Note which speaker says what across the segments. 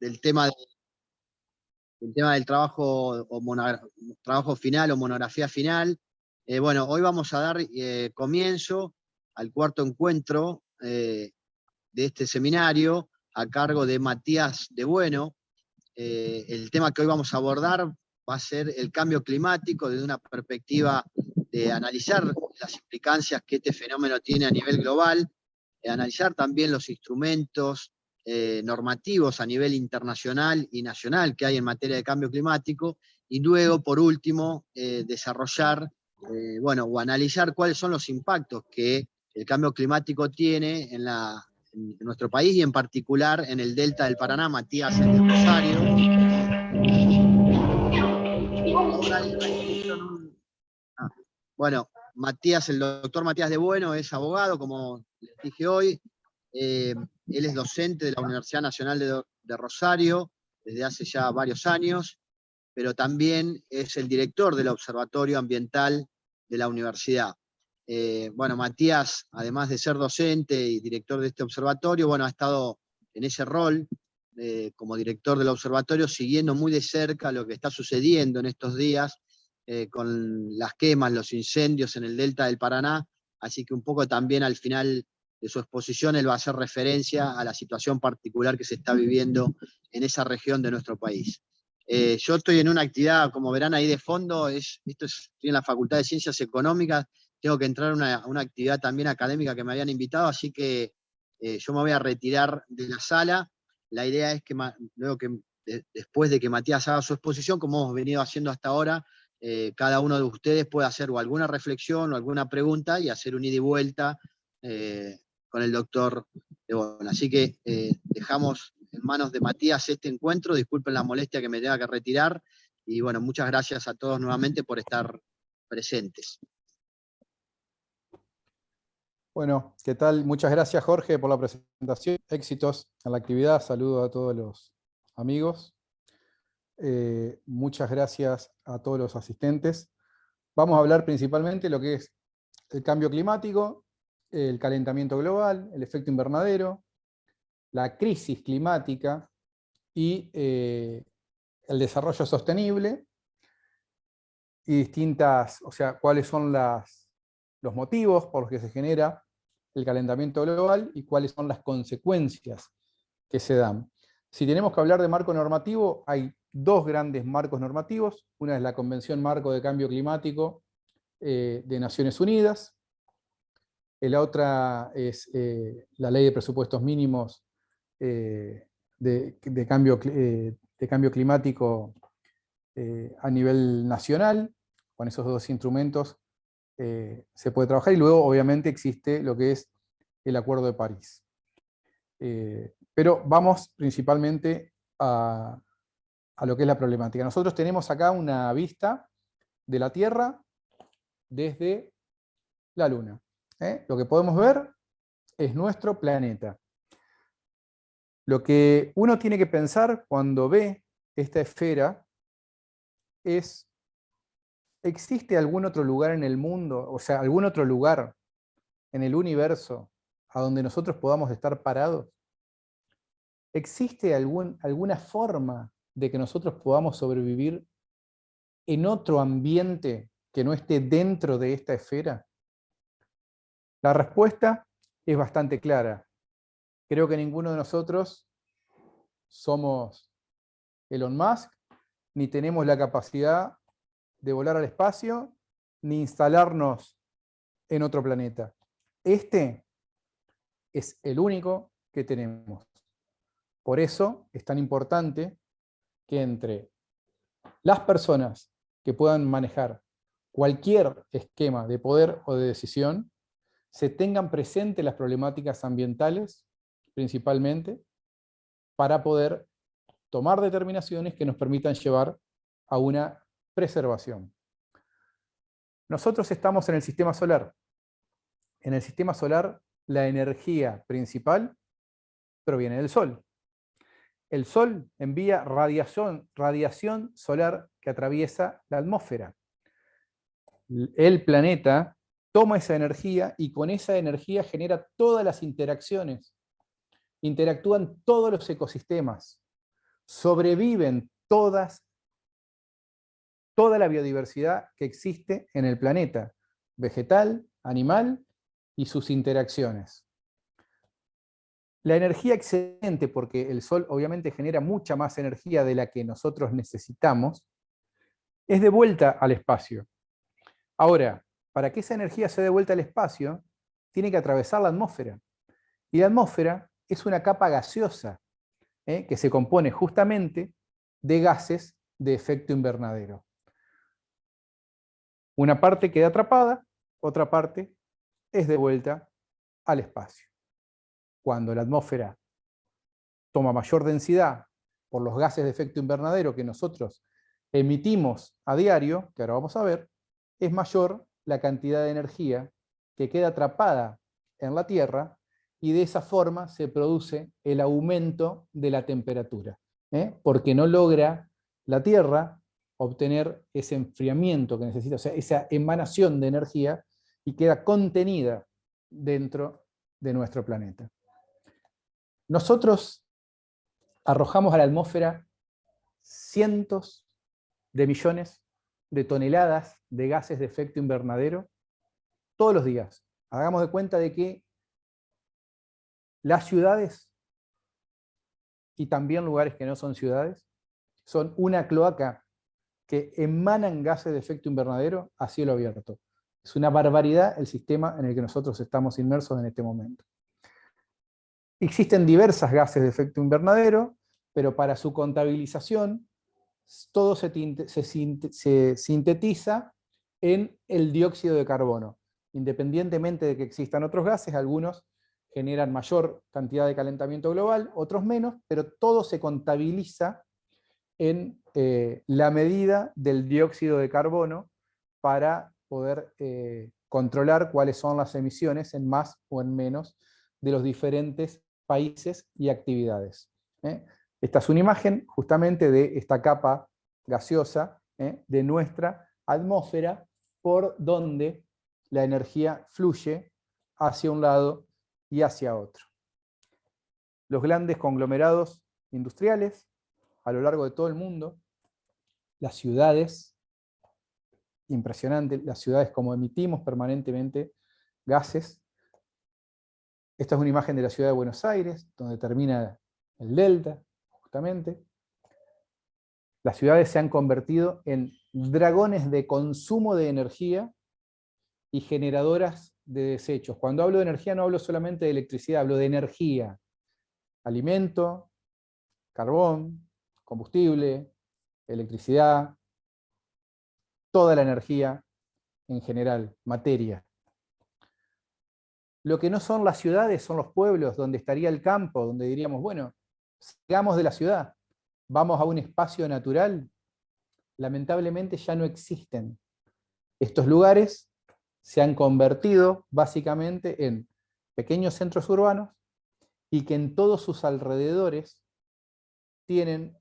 Speaker 1: del tema, del tema del trabajo, trabajo final o monografía final. Bueno, hoy vamos a dar comienzo al cuarto encuentro de este seminario a cargo de Matías de Bueno. El tema que hoy vamos a abordar va a ser el cambio climático desde una perspectiva de analizar las implicancias que este fenómeno tiene a nivel global, analizar también los instrumentos normativos a nivel internacional y nacional que hay en materia de cambio climático, y luego, por último, desarrollar, bueno, o analizar cuáles son los impactos que el cambio climático tiene en nuestro país y en particular en el delta del Paraná. Matías es de Rosario. Bueno, Matías, el doctor Matías de Bueno es abogado, como les dije hoy. Él es docente de la Universidad Nacional de Rosario desde hace ya varios años, pero también es el director del Observatorio Ambiental de la universidad. Bueno, Matías, además de ser docente y director de este observatorio, bueno, ha estado en ese rol como director del observatorio, siguiendo muy de cerca lo que está sucediendo en estos días con las quemas, los incendios en el delta del Paraná, así que un poco también al final de su exposición él va a hacer referencia a la situación particular que se está viviendo en esa región de nuestro país. Yo estoy en una actividad, como verán ahí de fondo, estoy en la Facultad de Ciencias Económicas, tengo que entrar a una actividad también académica que me habían invitado, así que yo me voy a retirar de la sala. La idea es que luego después de que Matías haga su exposición, como hemos venido haciendo hasta ahora, cada uno de ustedes puede hacer o alguna reflexión o alguna pregunta y hacer un ida y vuelta con el doctor de Bueno. Así que dejamos en manos de Matías este encuentro. Disculpen la molestia que me tenga que retirar. Y bueno, muchas gracias a todos nuevamente por estar presentes.
Speaker 2: Bueno, ¿qué tal? Muchas gracias, Jorge, por la presentación. Éxitos en la actividad. Saludos a todos los amigos. Muchas gracias a todos los asistentes. Vamos a hablar principalmente de lo que es el cambio climático, el calentamiento global, el efecto invernadero, la crisis climática y el desarrollo sostenible y distintas, o sea, cuáles son los motivos por los que se genera el calentamiento global y cuáles son las consecuencias que se dan. Si tenemos que hablar de marco normativo, hay dos grandes marcos normativos. Una es la Convención Marco de Cambio Climático de Naciones Unidas. La otra es la Ley de Presupuestos Mínimos de cambio climático a nivel nacional. Con esos dos instrumentos se puede trabajar, y luego obviamente existe lo que es el Acuerdo de París. Pero vamos principalmente a lo que es la problemática. Nosotros tenemos acá una vista de la Tierra desde la Luna. Lo que podemos ver es nuestro planeta. Lo que uno tiene que pensar cuando ve esta esfera es: ¿existe algún otro lugar en el mundo, o sea, algún otro lugar en el universo a donde nosotros podamos estar parados? ¿Existe alguna forma de que nosotros podamos sobrevivir en otro ambiente que no esté dentro de esta esfera? La respuesta es bastante clara. Creo que ninguno de nosotros somos Elon Musk, ni tenemos la capacidad de volar al espacio, ni instalarnos en otro planeta. Este es el único que tenemos. Por eso es tan importante que entre las personas que puedan manejar cualquier esquema de poder o de decisión, se tengan presentes las problemáticas ambientales, principalmente, para poder tomar determinaciones que nos permitan llevar a una preservación. Nosotros estamos en el sistema solar. En el sistema solar, la energía principal proviene del Sol. El Sol envía radiación solar que atraviesa la atmósfera. El planeta toma esa energía y con esa energía genera todas las interacciones. Interactúan todos los ecosistemas. sobreviven toda la biodiversidad que existe en el planeta, vegetal, animal y sus interacciones. La energía excedente, porque el Sol obviamente genera mucha más energía de la que nosotros necesitamos, es de vuelta al espacio. Ahora, para que esa energía se dé vuelta al espacio, tiene que atravesar la atmósfera. Y la atmósfera es una capa gaseosa, que se compone justamente de gases de efecto invernadero. Una parte queda atrapada, otra parte es de vuelta al espacio. Cuando la atmósfera toma mayor densidad por los gases de efecto invernadero que nosotros emitimos a diario, que ahora vamos a ver, es mayor la cantidad de energía que queda atrapada en la Tierra, y de esa forma se produce el aumento de la temperatura, porque no logra la Tierra obtener ese enfriamiento que necesita, o sea, esa emanación de energía, y queda contenida dentro de nuestro planeta. Nosotros arrojamos a la atmósfera cientos de millones de toneladas de gases de efecto invernadero todos los días. Hagamos de cuenta de que las ciudades, y también lugares que no son ciudades, son una cloaca que emanan gases de efecto invernadero a cielo abierto. Es una barbaridad el sistema en el que nosotros estamos inmersos en este momento. Existen diversas gases de efecto invernadero, pero para su contabilización todo se sintetiza en el dióxido de carbono. Independientemente de que existan otros gases, algunos generan mayor cantidad de calentamiento global, otros menos, pero todo se contabiliza en la medida del dióxido de carbono para poder controlar cuáles son las emisiones en más o en menos de los diferentes países y actividades. Esta es una imagen justamente de esta capa gaseosa de nuestra atmósfera, por donde la energía fluye hacia un lado y hacia otro. Los grandes conglomerados industriales a lo largo de todo el mundo, las ciudades, impresionante, las ciudades como emitimos permanentemente gases. Esta es una imagen de la ciudad de Buenos Aires, donde termina el delta, justamente. Las ciudades se han convertido en dragones de consumo de energía y generadoras de desechos. Cuando hablo de energía no hablo solamente de electricidad, hablo de energía, alimento, carbón, combustible, electricidad, toda la energía en general, materia. Lo que no son las ciudades son los pueblos, donde estaría el campo, donde diríamos, bueno, salgamos de la ciudad, vamos a un espacio natural. Lamentablemente ya no existen. Estos lugares se han convertido básicamente en pequeños centros urbanos, y que en todos sus alrededores tienen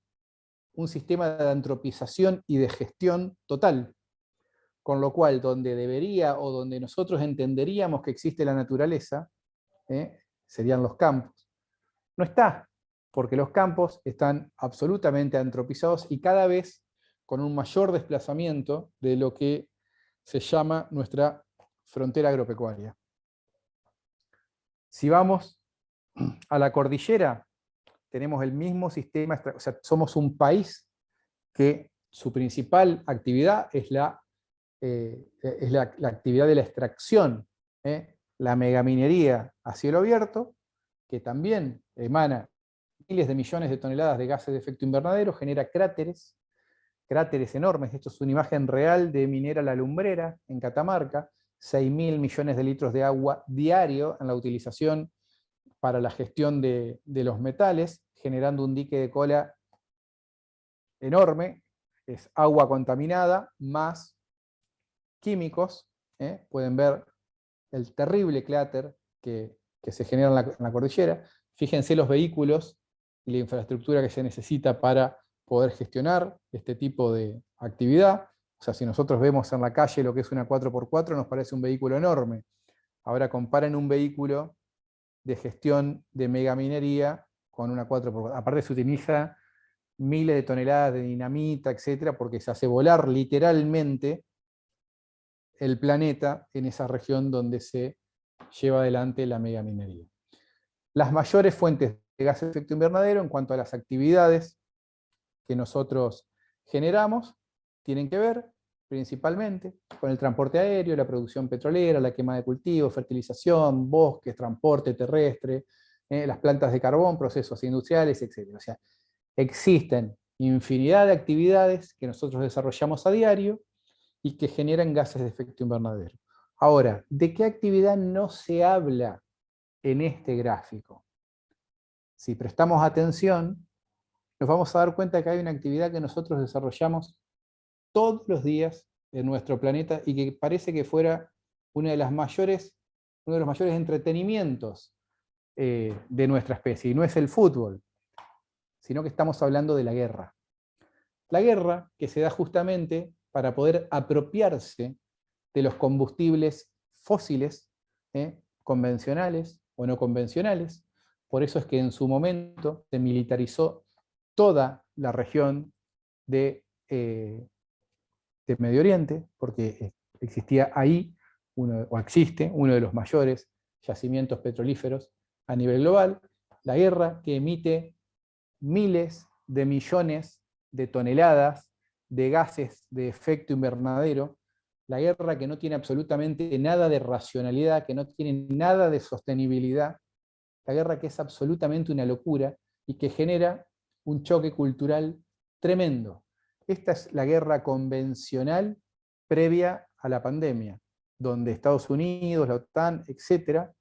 Speaker 2: un sistema de antropización y de gestión total, con lo cual donde debería o donde nosotros entenderíamos que existe la naturaleza, serían los campos. No está, porque los campos están absolutamente antropizados y cada vez con un mayor desplazamiento de lo que se llama nuestra frontera agropecuaria. Si vamos a la cordillera, tenemos el mismo sistema, o sea, somos un país que su principal actividad es la actividad de la extracción, la megaminería a cielo abierto, que también emana miles de millones de toneladas de gases de efecto invernadero, genera cráteres enormes. Esto es una imagen real de Minera La Lumbrera, en Catamarca, 6.000 millones de litros de agua diario en la utilización para la gestión de los metales, generando un dique de cola enorme. Es agua contaminada más químicos. Pueden ver el terrible cráter que se genera en la cordillera. Fíjense los vehículos y la infraestructura que se necesita para poder gestionar este tipo de actividad. O sea, si nosotros vemos en la calle lo que es una 4x4, nos parece un vehículo enorme. Ahora comparen un vehículo de gestión de megaminería con una 4x4. Aparte se utiliza miles de toneladas de dinamita, etcétera, porque se hace volar literalmente el planeta en esa región donde se lleva adelante la megaminería. Las mayores fuentes de gases de efecto invernadero en cuanto a las actividades que nosotros generamos tienen que ver principalmente con el transporte aéreo, la producción petrolera, la quema de cultivos, fertilización, bosques, transporte terrestre, las plantas de carbón, procesos industriales, etc. O sea, existen infinidad de actividades que nosotros desarrollamos a diario y que generan gases de efecto invernadero. Ahora, ¿de qué actividad no se habla en este gráfico? Si prestamos atención, nos vamos a dar cuenta que hay una actividad que nosotros desarrollamos todos los días en nuestro planeta y que parece que fuera uno de los mayores entretenimientos de nuestra especie, y no es el fútbol, sino que estamos hablando de la guerra. La guerra que se da justamente para poder apropiarse de los combustibles fósiles, convencionales o no convencionales. Por eso es que en su momento se militarizó toda la región de Medio Oriente, porque existía ahí, existe uno de los mayores yacimientos petrolíferos a nivel global. La guerra que emite miles de millones de toneladas de gases de efecto invernadero, la guerra que no tiene absolutamente nada de racionalidad, que no tiene nada de sostenibilidad, la guerra que es absolutamente una locura y que genera un choque cultural tremendo. Esta es la guerra convencional previa a la pandemia, donde Estados Unidos, la OTAN, etcétera,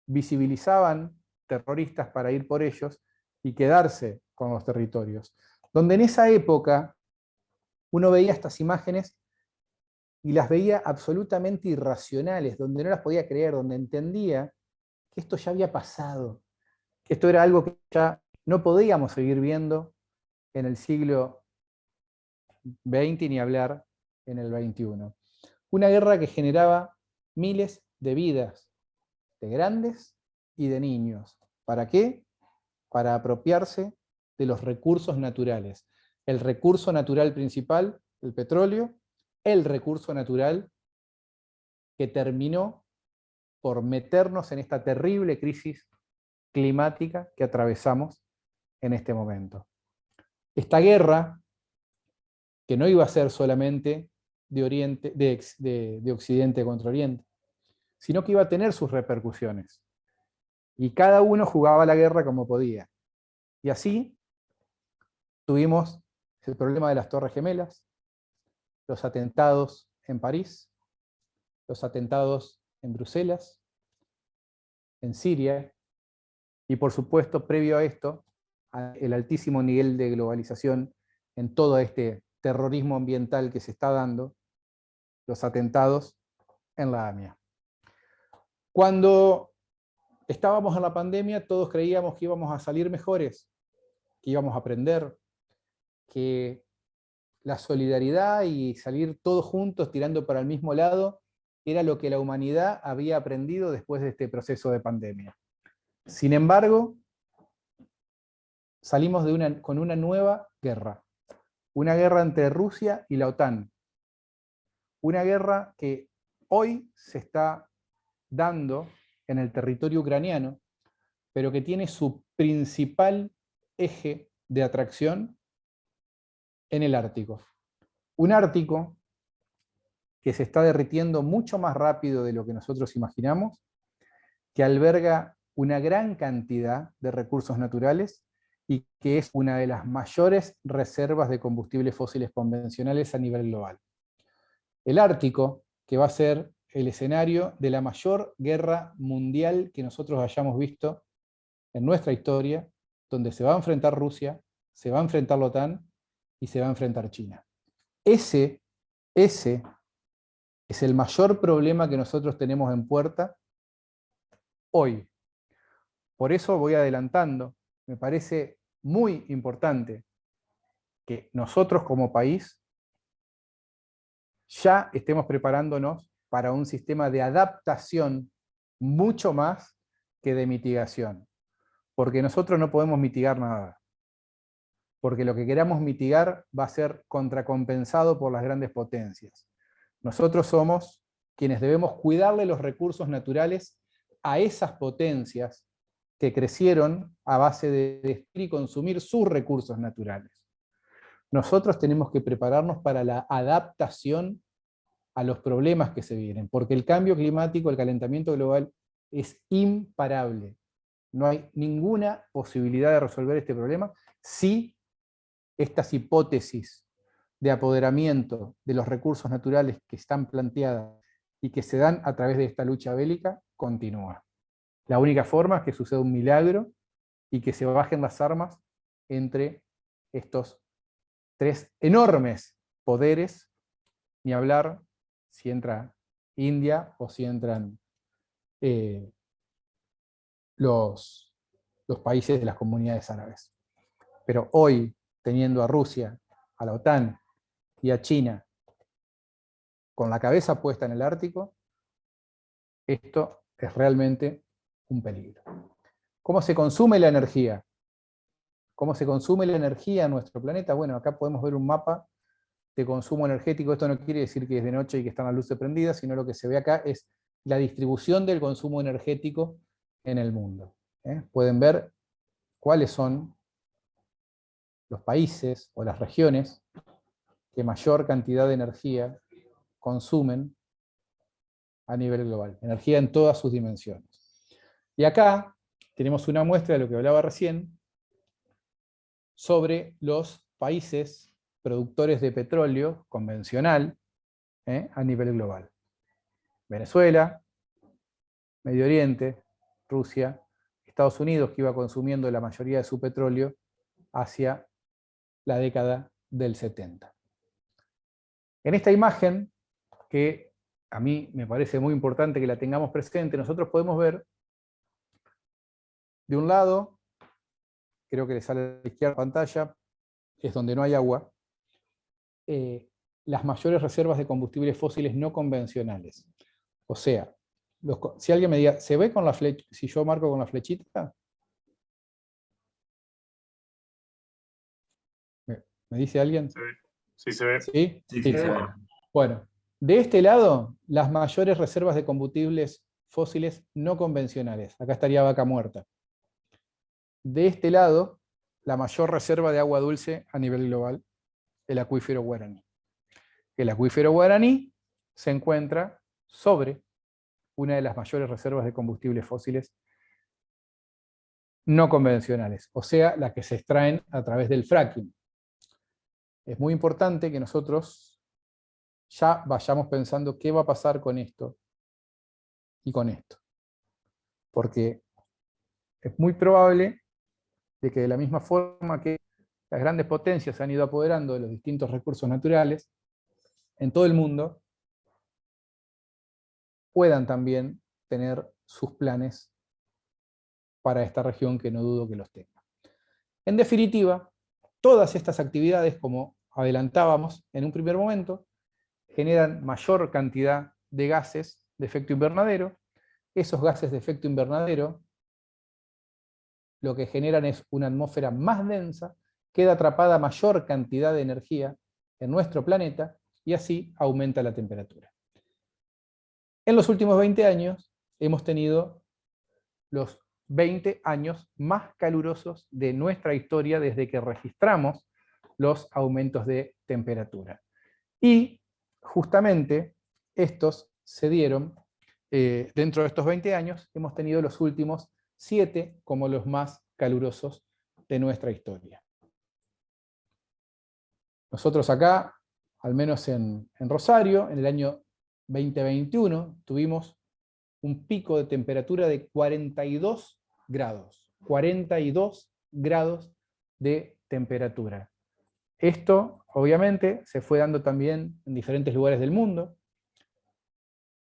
Speaker 2: visibilizaban terroristas para ir por ellos y quedarse con los territorios. Donde en esa época uno veía estas imágenes y las veía absolutamente irracionales, donde no las podía creer, donde entendía que esto ya había pasado, que esto era algo que ya no podíamos seguir viendo en el siglo XX ni hablar en el XXI. Una guerra que generaba miles de vidas, de grandes y de niños. ¿Para qué? Para apropiarse de los recursos naturales. El recurso natural principal, el petróleo, el recurso natural que terminó por meternos en esta terrible crisis climática que atravesamos en este momento. Esta guerra, que no iba a ser solamente de Occidente contra Oriente, sino que iba a tener sus repercusiones. Y cada uno jugaba la guerra como podía. Y así tuvimos el problema de las Torres Gemelas, los atentados en París, los atentados en Bruselas, en Siria, y por supuesto, previo a esto, el altísimo nivel de globalización en todo este terrorismo ambiental que se está dando, los atentados en la AMIA. Cuando estábamos en la pandemia, todos creíamos que íbamos a salir mejores, que íbamos a aprender, que la solidaridad y salir todos juntos tirando para el mismo lado era lo que la humanidad había aprendido después de este proceso de pandemia. Sin embargo, salimos con una nueva guerra. Una guerra entre Rusia y la OTAN. Una guerra que hoy se está dando en el territorio ucraniano, pero que tiene su principal eje de atracción en el Ártico. Un Ártico que se está derritiendo mucho más rápido de lo que nosotros imaginamos, que alberga una gran cantidad de recursos naturales y que es una de las mayores reservas de combustibles fósiles convencionales a nivel global. El Ártico, que va a ser el escenario de la mayor guerra mundial que nosotros hayamos visto en nuestra historia, donde se va a enfrentar Rusia, se va a enfrentar la OTAN y se va a enfrentar China. Ese es el mayor problema que nosotros tenemos en puerta hoy. Por eso voy adelantando. Me parece muy importante que nosotros como país ya estemos preparándonos para un sistema de adaptación mucho más que de mitigación. Porque nosotros no podemos mitigar nada. porque lo que queramos mitigar va a ser contracompensado por las grandes potencias. Nosotros somos quienes debemos cuidarle los recursos naturales a esas potencias que crecieron a base de destruir y consumir sus recursos naturales. Nosotros tenemos que prepararnos para la adaptación a los problemas que se vienen, porque el cambio climático, el calentamiento global, es imparable. No hay ninguna posibilidad de resolver este problema si estas hipótesis de apoderamiento de los recursos naturales que están planteadas y que se dan a través de esta lucha bélica continúa. La única forma es que suceda un milagro y que se bajen las armas entre estos tres enormes poderes, ni hablar si entra India o si entran los países de las comunidades árabes. Pero hoy, teniendo a Rusia, a la OTAN y a China con la cabeza puesta en el Ártico, esto es realmente un peligro. ¿Cómo se consume la energía? ¿Cómo se consume la energía en nuestro planeta? Bueno, acá podemos ver un mapa de consumo energético. Esto no quiere decir que es de noche y que están las luces prendidas, sino lo que se ve acá es la distribución del consumo energético en el mundo. Pueden ver cuáles son los países o las regiones que mayor cantidad de energía consumen a nivel global. Energía en todas sus dimensiones. Y acá tenemos una muestra de lo que hablaba recién sobre los países productores de petróleo convencional a nivel global. Venezuela, Medio Oriente, Rusia, Estados Unidos, que iba consumiendo la mayoría de su petróleo hacia la década del 70. En esta imagen, que a mí me parece muy importante que la tengamos presente, nosotros podemos ver, de un lado, creo que le sale a la izquierda de la pantalla, es donde no hay agua, las mayores reservas de combustibles fósiles no convencionales. O sea, si alguien me diga, ¿se ve con la flecha? Si yo marco con la flechita, ¿me dice alguien?
Speaker 3: Sí, se ve.
Speaker 2: ¿Sí?
Speaker 4: Sí,
Speaker 2: Sí.
Speaker 4: se ve.
Speaker 2: Bueno, de este lado, las mayores reservas de combustibles fósiles no convencionales. Acá estaría Vaca Muerta. De este lado, la mayor reserva de agua dulce a nivel global, el acuífero Guaraní. El acuífero Guaraní se encuentra sobre una de las mayores reservas de combustibles fósiles no convencionales, o sea, las que se extraen a través del fracking. Es muy importante que nosotros ya vayamos pensando qué va a pasar con esto y con esto. Porque es muy probable de que de la misma forma que las grandes potencias se han ido apoderando de los distintos recursos naturales en todo el mundo, puedan también tener sus planes para esta región, que no dudo que los tenga. En definitiva, todas estas actividades, como adelantábamos en un primer momento, generan mayor cantidad de gases de efecto invernadero. Esos gases de efecto invernadero lo que generan es una atmósfera más densa, queda atrapada mayor cantidad de energía en nuestro planeta y así aumenta la temperatura. En los últimos 20 años hemos tenido los 20 años más calurosos de nuestra historia desde que registramos los aumentos de temperatura. Y justamente estos se dieron, dentro de estos 20 años, hemos tenido los últimos 7 como los más calurosos de nuestra historia. Nosotros acá, al menos en Rosario, en el año 2021, tuvimos un pico de temperatura de 42 grados. 42 grados de temperatura. Esto, obviamente, se fue dando también en diferentes lugares del mundo.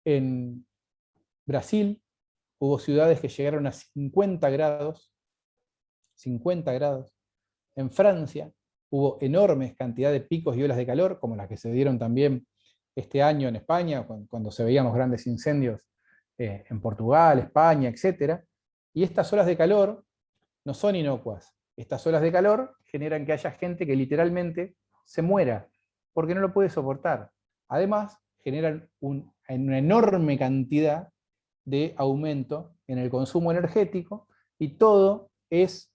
Speaker 2: En Brasil hubo ciudades que llegaron a 50 grados. 50 grados. En Francia hubo enormes cantidades de picos y olas de calor, como las que se dieron también este año en España, cuando se veían los grandes incendios en Portugal, España, etc. Y estas olas de calor no son inocuas, Estas olas de calor generan que haya gente que literalmente se muera, porque no lo puede soportar. Además, generan una enorme cantidad de aumento en el consumo energético, y todo es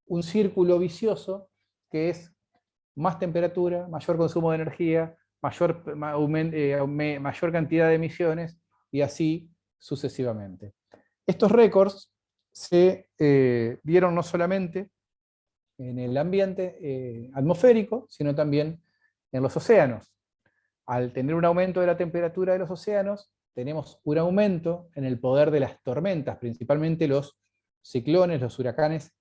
Speaker 2: un círculo vicioso que es más temperatura, mayor consumo de energía, mayor cantidad de emisiones, y así sucesivamente. Estos récords se dieron no solamente en el ambiente atmosférico, sino también en los océanos. Al tener un aumento de la temperatura de los océanos, tenemos un aumento en el poder de las tormentas, principalmente los ciclones, los huracanes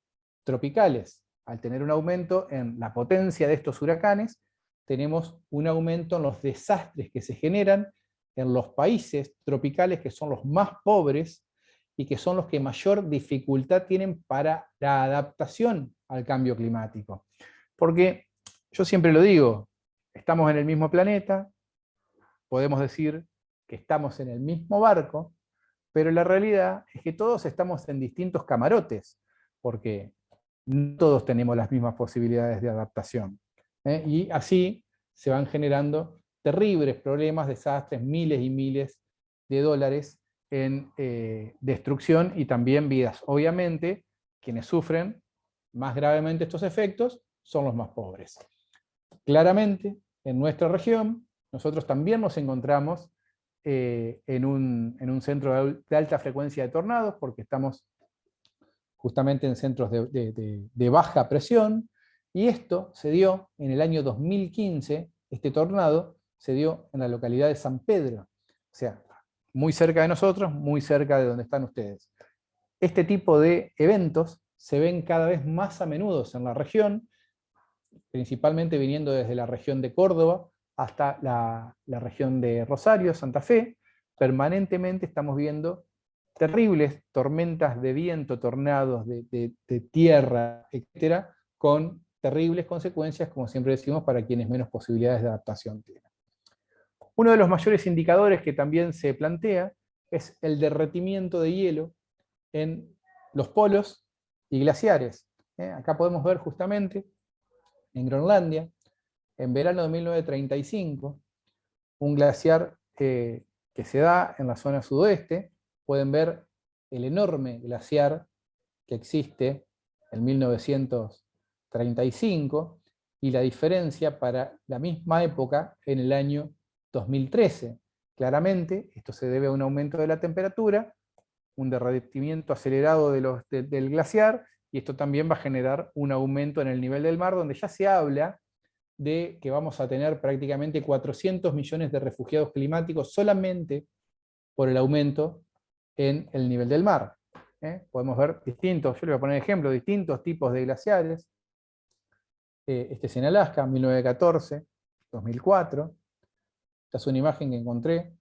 Speaker 2: tropicales. Al tener un aumento en la potencia de estos huracanes, tenemos un aumento en los desastres que se generan en los países tropicales, que son los más pobres y que son los que mayor dificultad tienen para la adaptación al cambio climático. Porque yo siempre lo digo, estamos en el mismo planeta, podemos decir que estamos en el mismo barco, pero la realidad es que todos estamos en distintos camarotes, porque no todos tenemos las mismas posibilidades de adaptación. Y así se van generando terribles problemas, desastres, miles y miles de dólares en destrucción y también vidas. Obviamente, quienes sufren más gravemente estos efectos son los más pobres. Claramente, en nuestra región, nosotros también nos encontramos en un centro de alta frecuencia de tornados, porque estamos justamente en centros de baja presión, y esto se dio en el año 2015, este tornado se dio en la localidad de San Pedro, o sea, muy cerca de nosotros, muy cerca de donde están ustedes. Este tipo de eventos se ven cada vez más a menudo en la región, principalmente viniendo desde la región de Córdoba hasta la región de Rosario, Santa Fe. Permanentemente estamos viendo terribles tormentas de viento, tornados de tierra, etcétera, con terribles consecuencias, como siempre decimos, para quienes menos posibilidades de adaptación tienen. Uno de los mayores indicadores que también se plantea es el derretimiento de hielo en los polos y glaciares. Acá podemos ver justamente en Groenlandia, en verano de 1935, un glaciar que se da en la zona sudoeste. Pueden ver el enorme glaciar que existe en 1935 y la diferencia para la misma época en el año 2013. Claramente, esto se debe a un aumento de la temperatura, un derretimiento acelerado del glaciar, y esto también va a generar un aumento en el nivel del mar, donde ya se habla de que vamos a tener prácticamente 400 millones de refugiados climáticos solamente por el aumento en el nivel del mar. Podemos ver distintos, yo le voy a poner ejemplo, distintos tipos de glaciares. Este es en Alaska, 1914, 2004. Esta es una imagen que encontré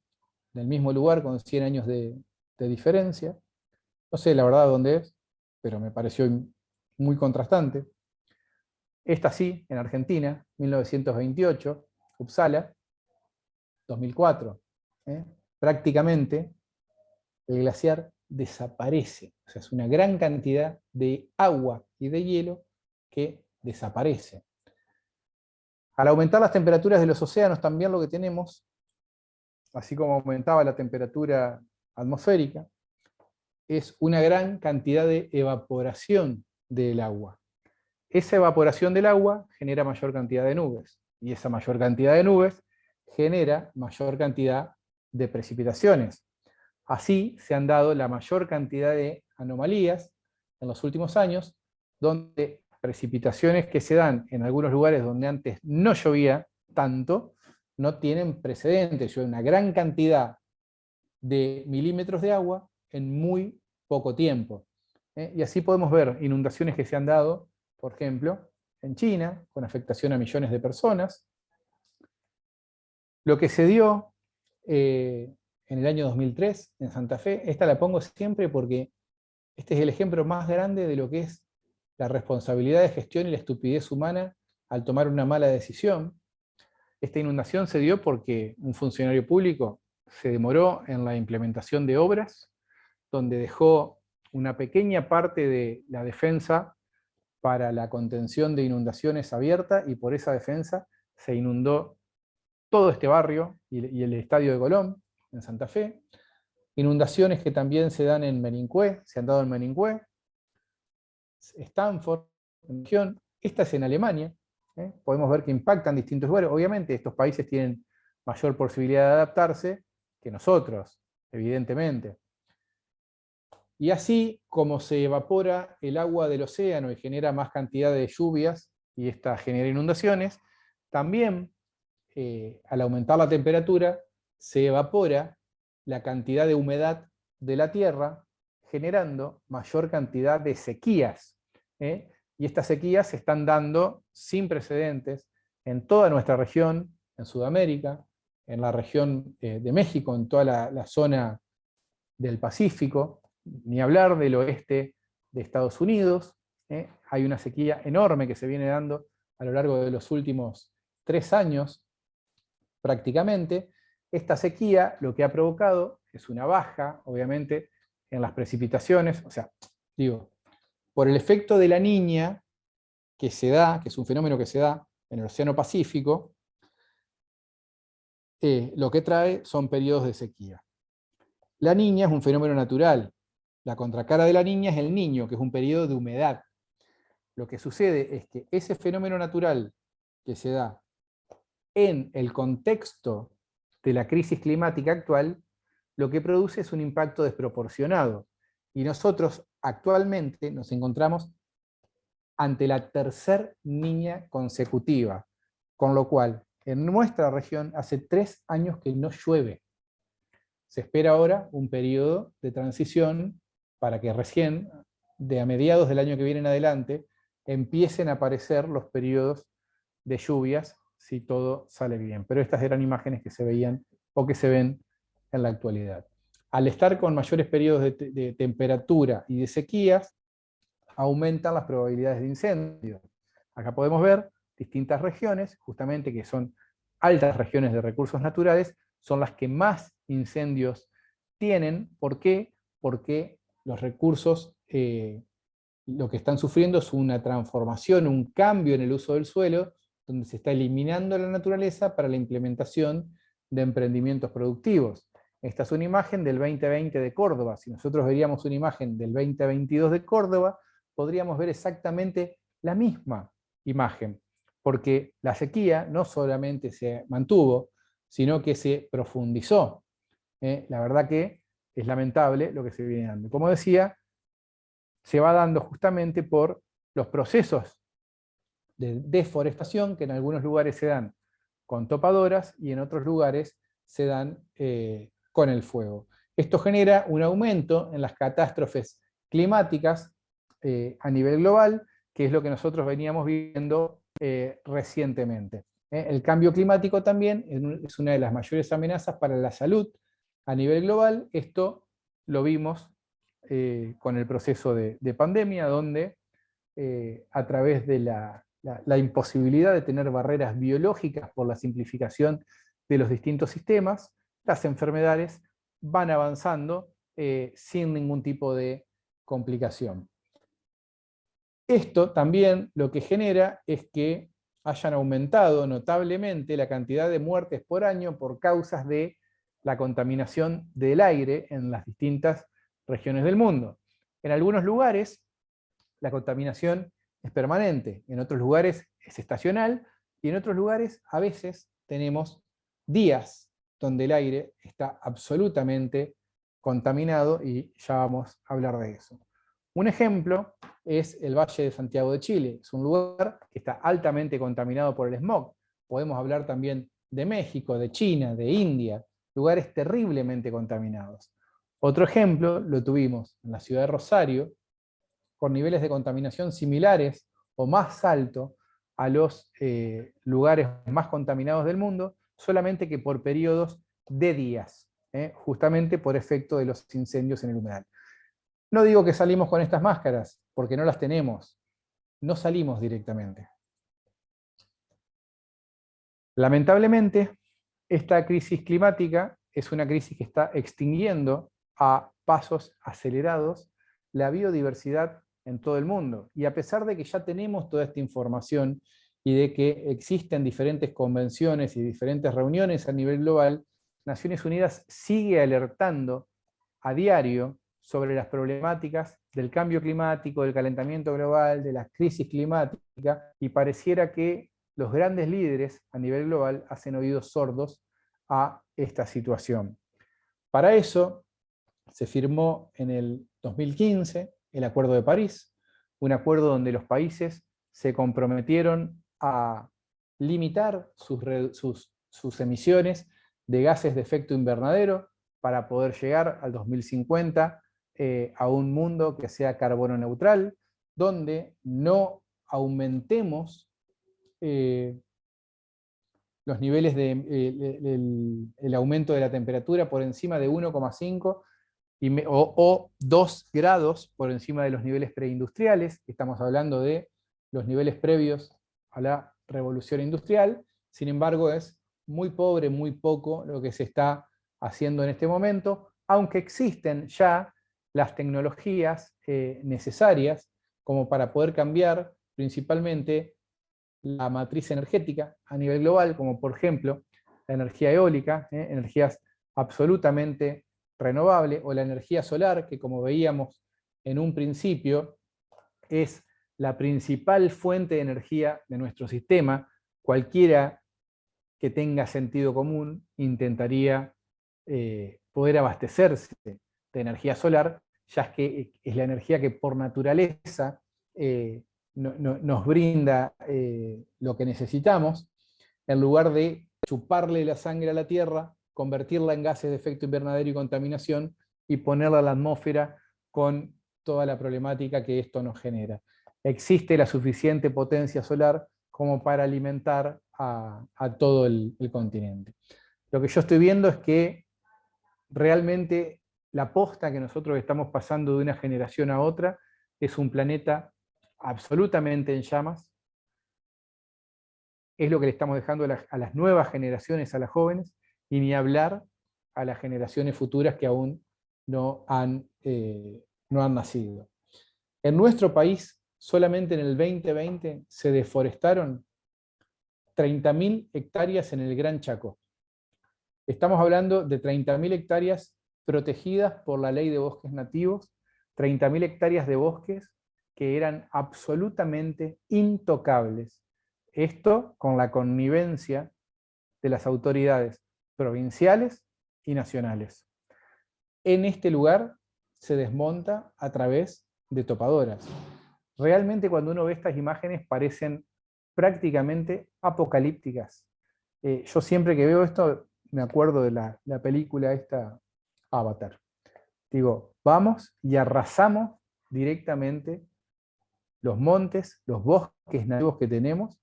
Speaker 2: del mismo lugar con 100 años de diferencia. No sé la verdad dónde es, pero me pareció muy contrastante. Esta sí, en Argentina, 1928, Uppsala, 2004. Prácticamente el glaciar desaparece. O sea, es una gran cantidad de agua y de hielo que desaparece. Al aumentar las temperaturas de los océanos, también lo que tenemos, así como aumentaba la temperatura atmosférica, es una gran cantidad de evaporación del agua. Esa evaporación del agua genera mayor cantidad de nubes, y esa mayor cantidad de nubes genera mayor cantidad de precipitaciones. Así se han dado la mayor cantidad de anomalías en los últimos años, donde precipitaciones que se dan en algunos lugares donde antes no llovía tanto, no tienen precedentes. Llueve una gran cantidad de milímetros de agua en muy poco tiempo. Y así podemos ver inundaciones que se han dado, por ejemplo, en China, con afectación a millones de personas. Lo que se dio en el año 2003 en Santa Fe, esta la pongo siempre porque este es el ejemplo más grande de lo que es la responsabilidad de gestión y la estupidez humana al tomar una mala decisión. Esta inundación se dio porque un funcionario público se demoró en la implementación de obras, donde dejó una pequeña parte de la defensa para la contención de inundaciones abierta, y por esa defensa se inundó todo este barrio y el estadio de Colón, en Santa Fe. Inundaciones que también se dan en Menincue, se han dado en Menincue, Stanford, en región. Esta es en Alemania. Podemos ver que impactan distintos lugares. Obviamente estos países tienen mayor posibilidad de adaptarse que nosotros, evidentemente. Y así como se evapora el agua del océano y genera más cantidad de lluvias, y esta genera inundaciones, también al aumentar la temperatura se evapora la cantidad de humedad de la tierra, generando mayor cantidad de sequías. Y estas sequías se están dando sin precedentes en toda nuestra región, en Sudamérica, en la región de México, en toda la zona del Pacífico, ni hablar del oeste de Estados Unidos. Hay una sequía enorme que se viene dando a lo largo de los últimos 3 años, prácticamente. Esta sequía lo que ha provocado es una baja, obviamente, en las precipitaciones, o sea, digo, por el efecto de la Niña que se da, que es un fenómeno que se da en el Océano Pacífico, lo que trae son periodos de sequía. La Niña es un fenómeno natural. La contracara de la Niña es el Niño, que es un periodo de humedad. Lo que sucede es que ese fenómeno natural que se da en el contexto de la crisis climática actual, lo que produce es un impacto desproporcionado. Y nosotros actualmente nos encontramos ante la tercera Niña consecutiva, con lo cual en nuestra región hace 3 años que no llueve. Se espera ahora un periodo de transición para que recién, de a mediados del año que viene en adelante, empiecen a aparecer los periodos de lluvias, si todo sale bien. Pero estas eran imágenes que se veían o que se ven en la actualidad. Al estar con mayores periodos de temperatura y de sequías, aumentan las probabilidades de incendios. Acá podemos ver distintas regiones, justamente que son altas regiones de recursos naturales, son las que más incendios tienen. ¿Por qué? Porque los recursos lo que están sufriendo es una transformación, un cambio en el uso del suelo, donde se está eliminando la naturaleza para la implementación de emprendimientos productivos. Esta es una imagen del 2020 de Córdoba. Si nosotros veríamos una imagen del 2022 de Córdoba, podríamos ver exactamente la misma imagen, porque la sequía no solamente se mantuvo, sino que se profundizó. La verdad que es lamentable lo que se viene dando. Como decía, se va dando justamente por los procesos de deforestación, que en algunos lugares se dan con topadoras y en otros lugares se dan con el fuego. Esto genera un aumento en las catástrofes climáticas a nivel global, que es lo que nosotros veníamos viendo recientemente. El cambio climático también es una de las mayores amenazas para la salud a nivel global. Esto lo vimos con el proceso de pandemia, donde a través de la imposibilidad de tener barreras biológicas por la simplificación de los distintos sistemas, las enfermedades van avanzando sin ningún tipo de complicación. Esto también lo que genera es que hayan aumentado notablemente la cantidad de muertes por año por causas de la contaminación del aire en las distintas regiones del mundo. En algunos lugares la contaminación es permanente, en otros lugares es estacional, y en otros lugares a veces tenemos días donde el aire está absolutamente contaminado, y ya vamos a hablar de eso. Un ejemplo es el Valle de Santiago de Chile. Es un lugar que está altamente contaminado por el smog. Podemos hablar también de México, de China, de India, lugares terriblemente contaminados. Otro ejemplo lo tuvimos en la ciudad de Rosario, con niveles de contaminación similares o más altos a los lugares más contaminados del mundo, solamente que por periodos de días, justamente por efecto de los incendios en el humedal. No digo que salimos con estas máscaras, porque no las tenemos, no salimos directamente. Lamentablemente, esta crisis climática es una crisis que está extinguiendo a pasos acelerados la biodiversidad en todo el mundo. Y a pesar de que ya tenemos toda esta información y de que existen diferentes convenciones y diferentes reuniones a nivel global, Naciones Unidas sigue alertando a diario sobre las problemáticas del cambio climático, del calentamiento global, de la crisis climática, y pareciera que los grandes líderes a nivel global hacen oídos sordos a esta situación. Para eso se firmó en el 2015 el Acuerdo de París, un acuerdo donde los países se comprometieron a limitar sus emisiones de gases de efecto invernadero para poder llegar al 2050 a un mundo que sea carbono neutral, donde no aumentemos los niveles el aumento de la temperatura por encima de 1,5 o 2 grados por encima de los niveles preindustriales. Estamos hablando de los niveles previos a la revolución industrial. Sin embargo, es muy pobre, muy poco lo que se está haciendo en este momento, aunque existen ya las tecnologías necesarias como para poder cambiar principalmente la matriz energética a nivel global, como por ejemplo la energía eólica, energías absolutamente renovables, o la energía solar, que como veíamos en un principio, es la principal fuente de energía de nuestro sistema. Cualquiera que tenga sentido común intentaría poder abastecerse de energía solar, ya que es la energía que por naturaleza nos brinda lo que necesitamos, en lugar de chuparle la sangre a la Tierra, convertirla en gases de efecto invernadero y contaminación, y ponerla a la atmósfera con toda la problemática que esto nos genera. Existe la suficiente potencia solar como para alimentar a todo el continente. Lo que yo estoy viendo es que realmente la posta que nosotros estamos pasando de una generación a otra es un planeta absolutamente en llamas. Es lo que le estamos dejando a las nuevas generaciones, a las jóvenes, y ni hablar a las generaciones futuras que aún no han nacido. En nuestro país, solamente en el 2020 se deforestaron 30.000 hectáreas en el Gran Chaco. Estamos hablando de 30.000 hectáreas protegidas por la Ley de Bosques Nativos, 30.000 hectáreas de bosques que eran absolutamente intocables. Esto con la connivencia de las autoridades provinciales y nacionales. En este lugar se desmonta a través de topadoras. Realmente cuando uno ve estas imágenes parecen prácticamente apocalípticas. Yo siempre que veo esto me acuerdo de la película esta, Avatar. Digo, vamos y arrasamos directamente los montes, los bosques nativos que tenemos,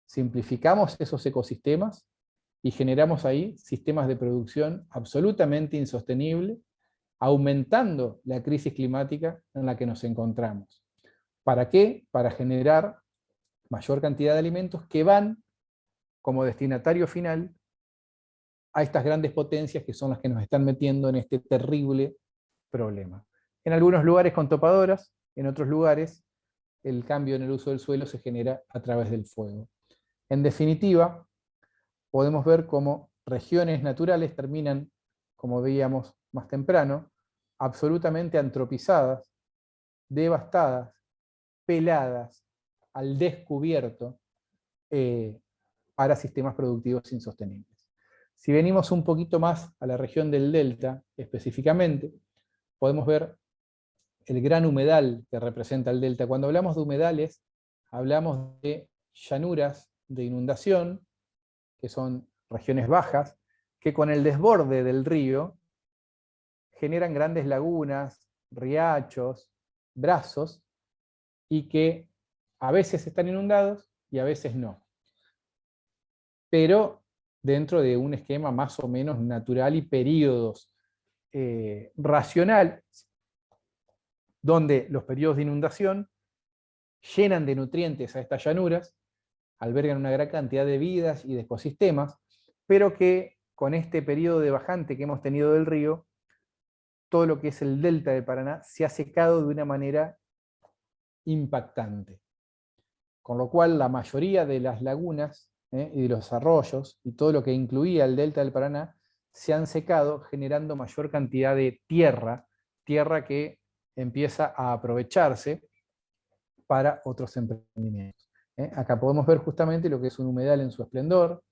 Speaker 2: simplificamos esos ecosistemas y generamos ahí sistemas de producción absolutamente insostenibles, aumentando la crisis climática en la que nos encontramos. ¿Para qué? Para generar mayor cantidad de alimentos que van como destinatario final a estas grandes potencias que son las que nos están metiendo en este terrible problema. En algunos lugares con topadoras, en otros lugares el cambio en el uso del suelo se genera a través del fuego. En definitiva, podemos ver cómo regiones naturales terminan, como veíamos más temprano, absolutamente antropizadas, devastadas, peladas, al descubierto, para sistemas productivos insostenibles. Si venimos un poquito más a la región del Delta, específicamente, podemos ver el gran humedal que representa el Delta. Cuando hablamos de humedales, hablamos de llanuras de inundación, que son regiones bajas, que con el desborde del río generan grandes lagunas, riachos, brazos, y que a veces están inundados y a veces no. Pero dentro de un esquema más o menos natural y periodos racional, donde los periodos de inundación llenan de nutrientes a estas llanuras, albergan una gran cantidad de vidas y de ecosistemas, pero que con este periodo de bajante que hemos tenido del río, todo lo que es el delta del Paraná se ha secado de una manera impactante. Con lo cual la mayoría de las lagunas y de los arroyos y todo lo que incluía el delta del Paraná se han secado, generando mayor cantidad de tierra que empieza a aprovecharse para otros emprendimientos. Acá podemos ver justamente lo que es un humedal en su esplendor,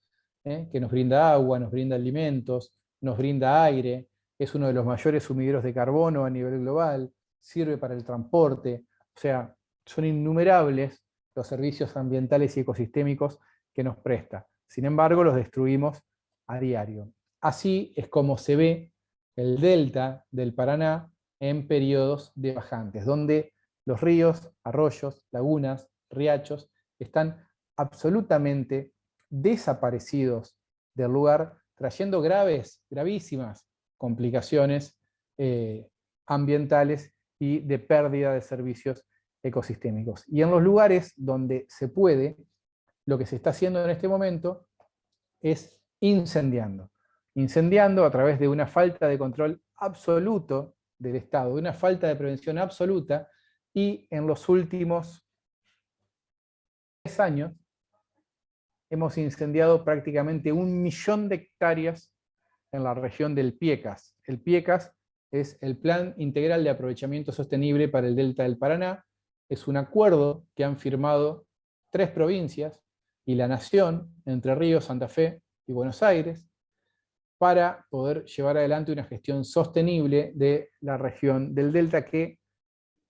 Speaker 2: que nos brinda agua, nos brinda alimentos, nos brinda aire, es uno de los mayores sumideros de carbono a nivel global, sirve para el transporte, o sea, son innumerables los servicios ambientales y ecosistémicos que nos presta. Sin embargo, los destruimos a diario. Así es como se ve el delta del Paraná en periodos de bajantes, donde los ríos, arroyos, lagunas, riachos están absolutamente desaparecidos del lugar, trayendo gravísimas complicaciones ambientales y de pérdida de servicios ecosistémicos. Y en los lugares donde se puede, lo que se está haciendo en este momento es incendiando a través de una falta de control absoluto del Estado, de una falta de prevención absoluta, y en los últimos 3 años hemos incendiado prácticamente 1 millón de hectáreas en la región del Piecas. El Piecas es el Plan Integral de Aprovechamiento Sostenible para el Delta del Paraná. Es un acuerdo que han firmado 3 provincias y la Nación, Entre Ríos, Santa Fe y Buenos Aires, para poder llevar adelante una gestión sostenible de la región del Delta, que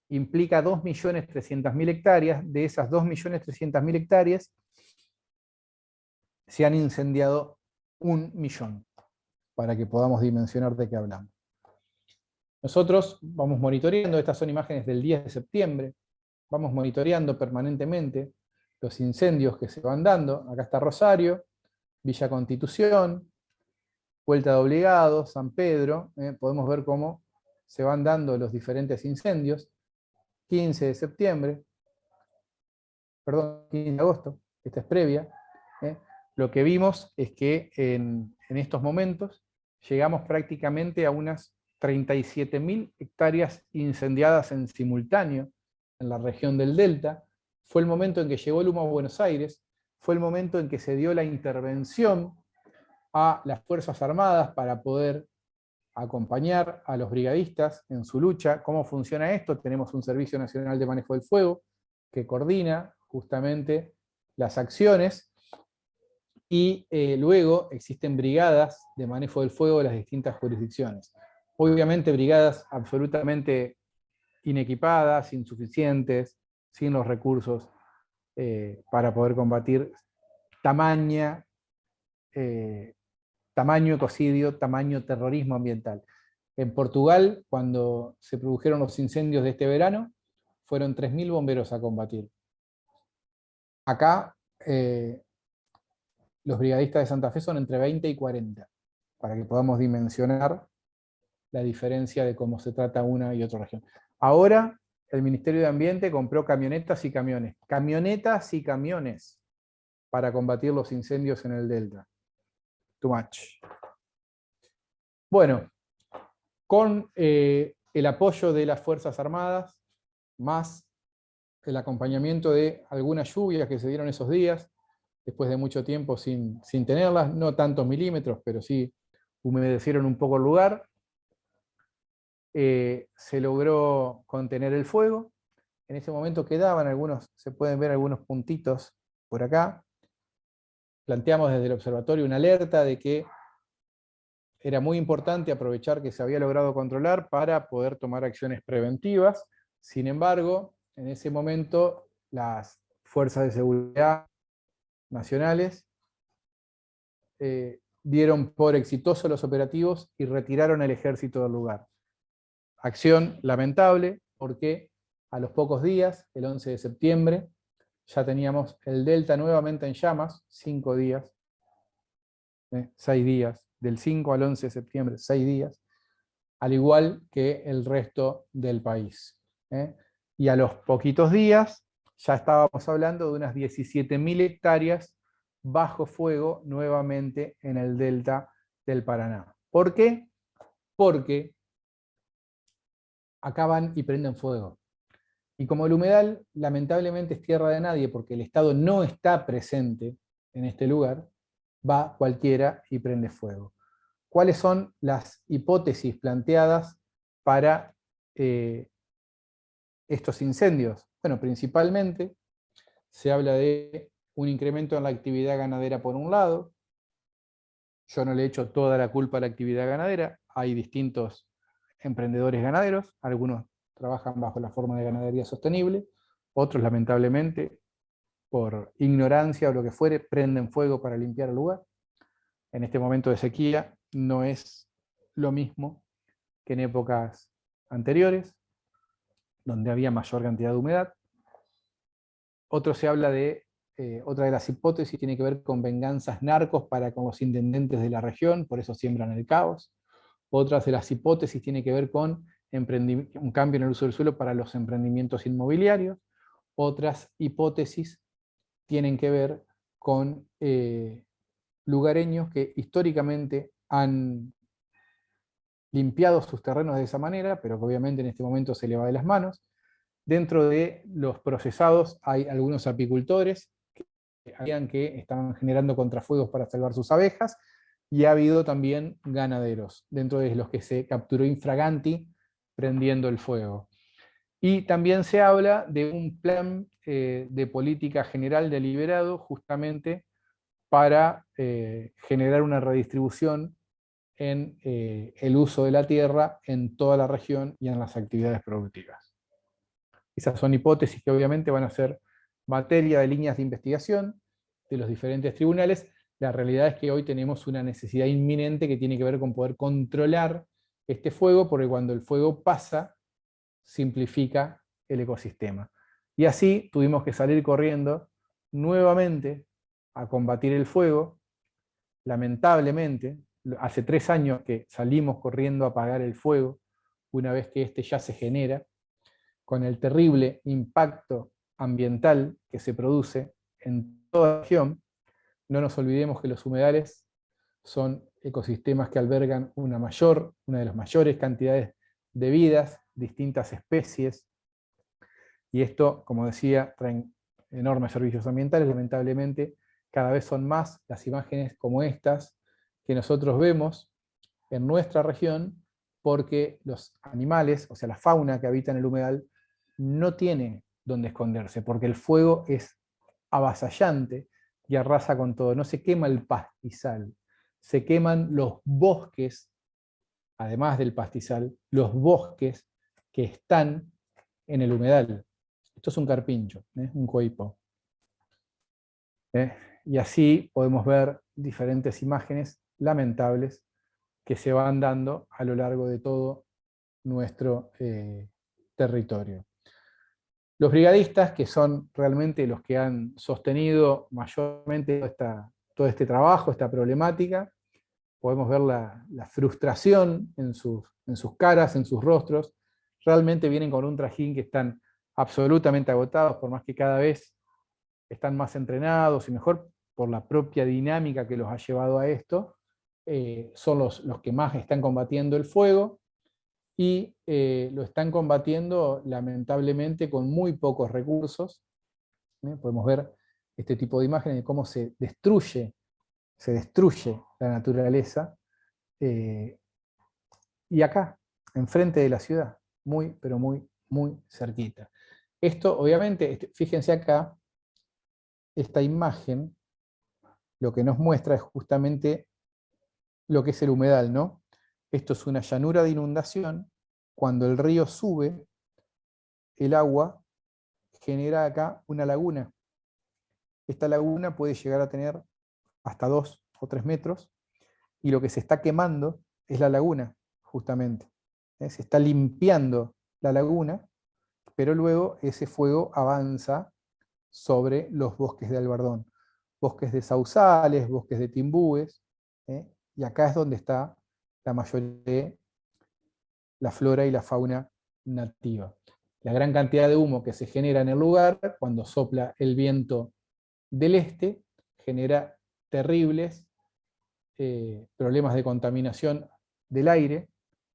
Speaker 2: implica 2.300.000 hectáreas. De esas 2.300.000 hectáreas se han incendiado 1 millón, para que podamos dimensionar de qué hablamos. Nosotros vamos monitoreando, estas son imágenes del 10 de septiembre, vamos monitoreando permanentemente los incendios que se van dando. Acá está Rosario, Villa Constitución, Vuelta de Obligado, San Pedro, podemos ver cómo se van dando los diferentes incendios. 15 de septiembre, perdón, 15 de agosto, esta es previa. Lo que vimos es que en estos momentos llegamos prácticamente a unas 37.000 hectáreas incendiadas en simultáneo en la región del Delta. Fue el momento en que llegó el humo a Buenos Aires, fue el momento en que se dio la intervención a las Fuerzas Armadas para poder acompañar a los brigadistas en su lucha. ¿Cómo funciona esto? Tenemos un Servicio Nacional de Manejo del Fuego que coordina justamente las acciones, y luego existen brigadas de manejo del fuego de las distintas jurisdicciones. Obviamente brigadas absolutamente inequipadas, insuficientes, sin los recursos para poder combatir tamaño ecocidio, tamaño terrorismo ambiental. En Portugal, cuando se produjeron los incendios de este verano, fueron 3.000 bomberos a combatir. Acá, los brigadistas de Santa Fe son entre 20 y 40, para que podamos dimensionar la diferencia de cómo se trata una y otra región. Ahora, el Ministerio de Ambiente compró camionetas y camiones, para combatir los incendios en el Delta. Too much. Bueno, con el apoyo de las Fuerzas Armadas, más el acompañamiento de algunas lluvias que se dieron esos días, después de mucho tiempo sin tenerlas, no tantos milímetros, pero sí humedecieron un poco el lugar, se logró contener el fuego. En ese momento quedaban algunos, se pueden ver algunos puntitos por acá. Planteamos desde el observatorio una alerta de que era muy importante aprovechar que se había logrado controlar para poder tomar acciones preventivas. Sin embargo, en ese momento las fuerzas de seguridad nacionales dieron por exitosos los operativos y retiraron el ejército del lugar. Acción lamentable, porque a los pocos días, el 11 de septiembre, ya teníamos el Delta nuevamente en llamas, 5 días, 6 días, del 5 al 11 de septiembre, 6 días, al igual que el resto del país. Y a los poquitos días, ya estábamos hablando de unas 17.000 hectáreas bajo fuego nuevamente en el Delta del Paraná. ¿Por qué? Porque acaban y prenden fuego. Y como el humedal lamentablemente es tierra de nadie porque el Estado no está presente en este lugar, va cualquiera y prende fuego. ¿Cuáles son las hipótesis planteadas para estos incendios? Bueno, principalmente se habla de un incremento en la actividad ganadera por un lado. Yo no le echo toda la culpa a la actividad ganadera. Hay distintos emprendedores ganaderos, algunos trabajan bajo la forma de ganadería sostenible, otros lamentablemente por ignorancia o lo que fuere, prenden fuego para limpiar el lugar. En este momento de sequía no es lo mismo que en épocas anteriores, donde había mayor cantidad de humedad. Otro se habla de, otra de las hipótesis tiene que ver con venganzas narcos para con los intendentes de la región, por eso siembran el caos. Otras de las hipótesis tiene que ver con un cambio en el uso del suelo para los emprendimientos inmobiliarios. Otras hipótesis tienen que ver con lugareños que históricamente han limpiado sus terrenos de esa manera, pero que obviamente en este momento se le va de las manos. Dentro de los procesados hay algunos apicultores que estaban generando contrafuegos para salvar sus abejas, y ha habido también ganaderos, dentro de los que se capturó infraganti prendiendo el fuego. Y también se habla de un plan de política general deliberado justamente para generar una redistribución en el uso de la tierra en toda la región y en las actividades productivas. Esas son hipótesis que obviamente van a ser materia de líneas de investigación de los diferentes tribunales. La realidad es que hoy tenemos una necesidad inminente que tiene que ver con poder controlar este fuego, porque cuando el fuego pasa, simplifica el ecosistema. Y así tuvimos que salir corriendo nuevamente a combatir el fuego. Lamentablemente, hace 3 años que salimos corriendo a apagar el fuego, una vez que este ya se genera, con el terrible impacto ambiental que se produce en toda la región. No nos olvidemos que los humedales son ecosistemas que albergan una de las mayores cantidades de vidas, distintas especies, y esto, como decía, traen enormes servicios ambientales. Lamentablemente, cada vez son más las imágenes como estas que nosotros vemos en nuestra región, porque los animales, o sea, la fauna que habita en el humedal, no tiene dónde esconderse, porque el fuego es avasallante y arrasa con todo. No se quema el pastizal, se queman los bosques, además del pastizal, los bosques que están en el humedal. Esto es un carpincho, un coipo. Y así podemos ver diferentes imágenes lamentables que se van dando a lo largo de todo nuestro territorio. Los brigadistas, que son realmente los que han sostenido mayormente todo este trabajo, esta problemática, podemos ver la frustración en sus caras, en sus rostros. Realmente vienen con un trajín que están absolutamente agotados, por más que cada vez están más entrenados y mejor por la propia dinámica que los ha llevado a esto. Son los que más están combatiendo el fuego, y lo están combatiendo lamentablemente con muy pocos recursos. Podemos ver este tipo de imágenes de cómo se destruye la naturaleza, y acá, enfrente de la ciudad, muy, pero muy, muy cerquita. Esto, obviamente, fíjense acá, esta imagen, lo que nos muestra es justamente lo que es el humedal, ¿no? Esto es una llanura de inundación. Cuando el río sube, el agua genera acá una laguna. Esta laguna puede llegar a tener hasta 2 o 3 metros, y lo que se está quemando es la laguna, justamente. Se está limpiando la laguna, pero luego ese fuego avanza sobre los bosques de albardón, bosques de sausales, bosques de timbúes, y acá es donde está la mayoría de la flora y la fauna nativa. La gran cantidad de humo que se genera en el lugar, cuando sopla el viento del este, genera terribles problemas de contaminación del aire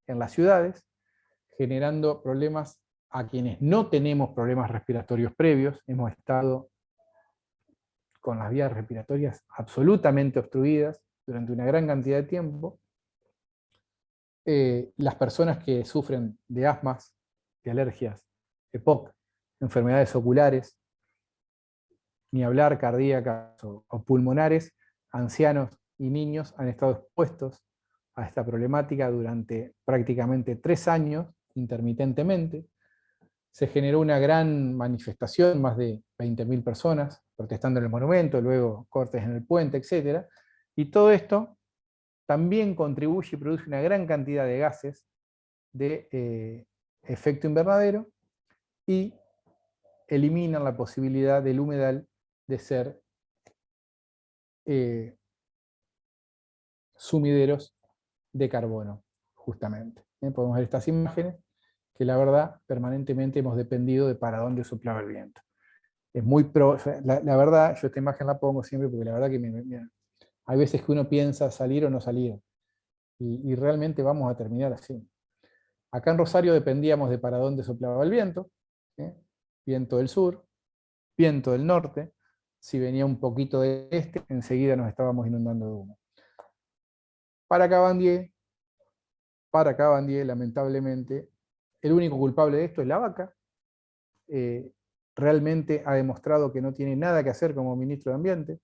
Speaker 2: en las ciudades, generando problemas a quienes no tenemos problemas respiratorios previos, hemos estado con las vías respiratorias absolutamente obstruidas durante una gran cantidad de tiempo, las personas que sufren de asmas, de alergias, EPOC, enfermedades oculares, ni hablar cardíacas o pulmonares, ancianos y niños han estado expuestos a esta problemática durante prácticamente 3 años, intermitentemente. Se generó una gran manifestación, más de 20.000 personas protestando en el monumento, luego cortes en el puente, etc. Y todo esto también contribuye y produce una gran cantidad de gases de efecto invernadero y eliminan la posibilidad del humedal de ser sumideros de carbono, justamente. Podemos ver estas imágenes, que la verdad permanentemente hemos dependido de para dónde soplaba el viento. Es muy la verdad, yo esta imagen la pongo siempre porque la verdad que hay veces que uno piensa salir o no salir, y realmente vamos a terminar así. Acá en Rosario dependíamos de para dónde soplaba el viento, viento del sur, viento del norte. Si venía un poquito de este, enseguida nos estábamos inundando de humo. Para Cabandier, lamentablemente, el único culpable de esto es la vaca. Realmente ha demostrado que no tiene nada que hacer como ministro de Ambiente.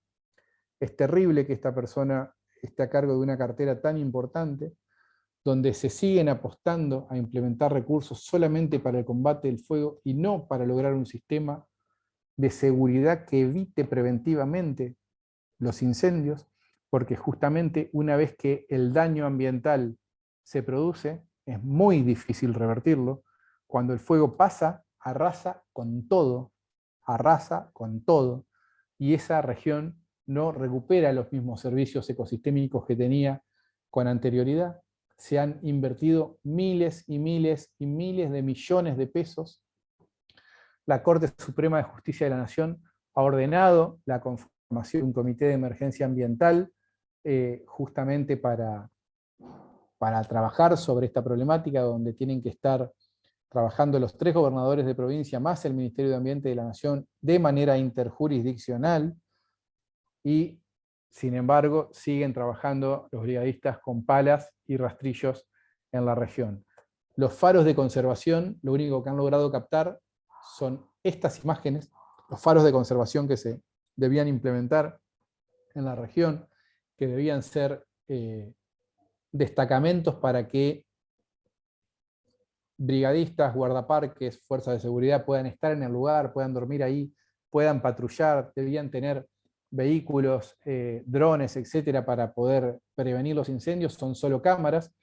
Speaker 2: Es terrible que esta persona esté a cargo de una cartera tan importante, donde se siguen apostando a implementar recursos solamente para el combate del fuego y no para lograr un sistema de seguridad que evite preventivamente los incendios, porque justamente una vez que el daño ambiental se produce, es muy difícil revertirlo. Cuando el fuego pasa, arrasa con todo, y esa región no recupera los mismos servicios ecosistémicos que tenía con anterioridad. Se han invertido miles y miles y miles de millones de pesos. La Corte Suprema de Justicia de la Nación ha ordenado la conformación de un comité de emergencia ambiental justamente para trabajar sobre esta problemática, donde tienen que estar trabajando los 3 gobernadores de provincia más el Ministerio de Ambiente de la Nación de manera interjurisdiccional, y sin embargo siguen trabajando los brigadistas con palas y rastrillos en la región. Los faros de conservación, lo único que han logrado captar son estas imágenes, los faros de conservación que se debían implementar en la región, que debían ser destacamentos para que brigadistas, guardaparques, fuerzas de seguridad puedan estar en el lugar, puedan dormir ahí, puedan patrullar, debían tener vehículos, drones, etcétera, para poder prevenir los incendios. Son solo cámaras.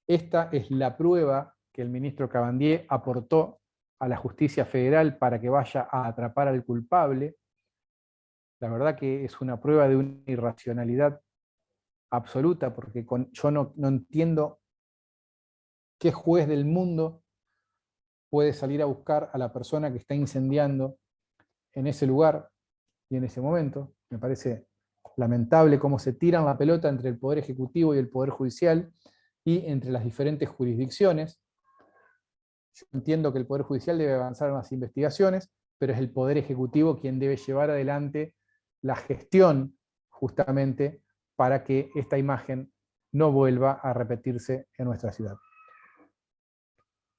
Speaker 2: Esta es la prueba que el ministro Cabandier aportó a la justicia federal para que vaya a atrapar al culpable. La verdad que es una prueba de una irracionalidad absoluta, porque yo no entiendo qué juez del mundo puede salir a buscar a la persona que está incendiando en ese lugar y en ese momento. Me parece lamentable cómo se tiran la pelota entre el Poder Ejecutivo y el Poder Judicial y entre las diferentes jurisdicciones. Yo entiendo que el Poder Judicial debe avanzar en las investigaciones, pero es el Poder Ejecutivo quien debe llevar adelante la gestión justamente para que esta imagen no vuelva a repetirse en nuestra ciudad.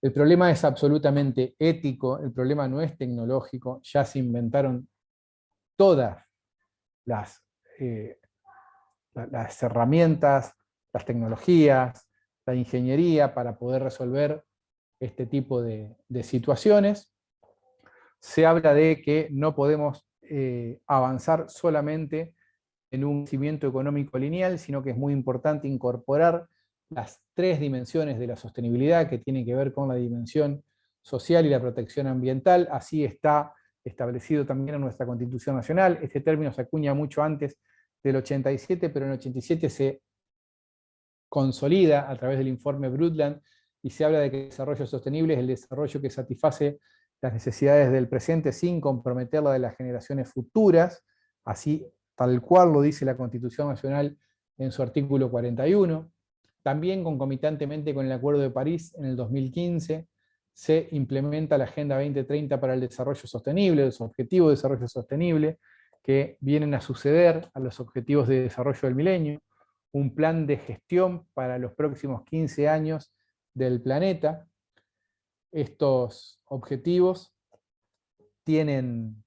Speaker 2: El problema es absolutamente ético, el problema no es tecnológico, ya se inventaron todas las herramientas, las tecnologías, la ingeniería para poder resolver este tipo de situaciones. Se habla de que no podemos avanzar solamente en un crecimiento económico lineal, sino que es muy importante incorporar las 3 dimensiones de la sostenibilidad, que tienen que ver con la dimensión social y la protección ambiental. Así está establecido también en nuestra Constitución Nacional. Este término se acuña mucho antes del 87, pero en el 87 se consolida a través del informe Brundtland, y se habla de que el desarrollo sostenible es el desarrollo que satisface las necesidades del presente sin comprometer la de las generaciones futuras, así tal cual lo dice la Constitución Nacional en su artículo 41. También concomitantemente con el Acuerdo de París en el 2015 se implementa la Agenda 2030 para el Desarrollo Sostenible, los Objetivos de Desarrollo Sostenible, que vienen a suceder a los Objetivos de Desarrollo del Milenio, un plan de gestión para los próximos 15 años del planeta. Estos objetivos tienen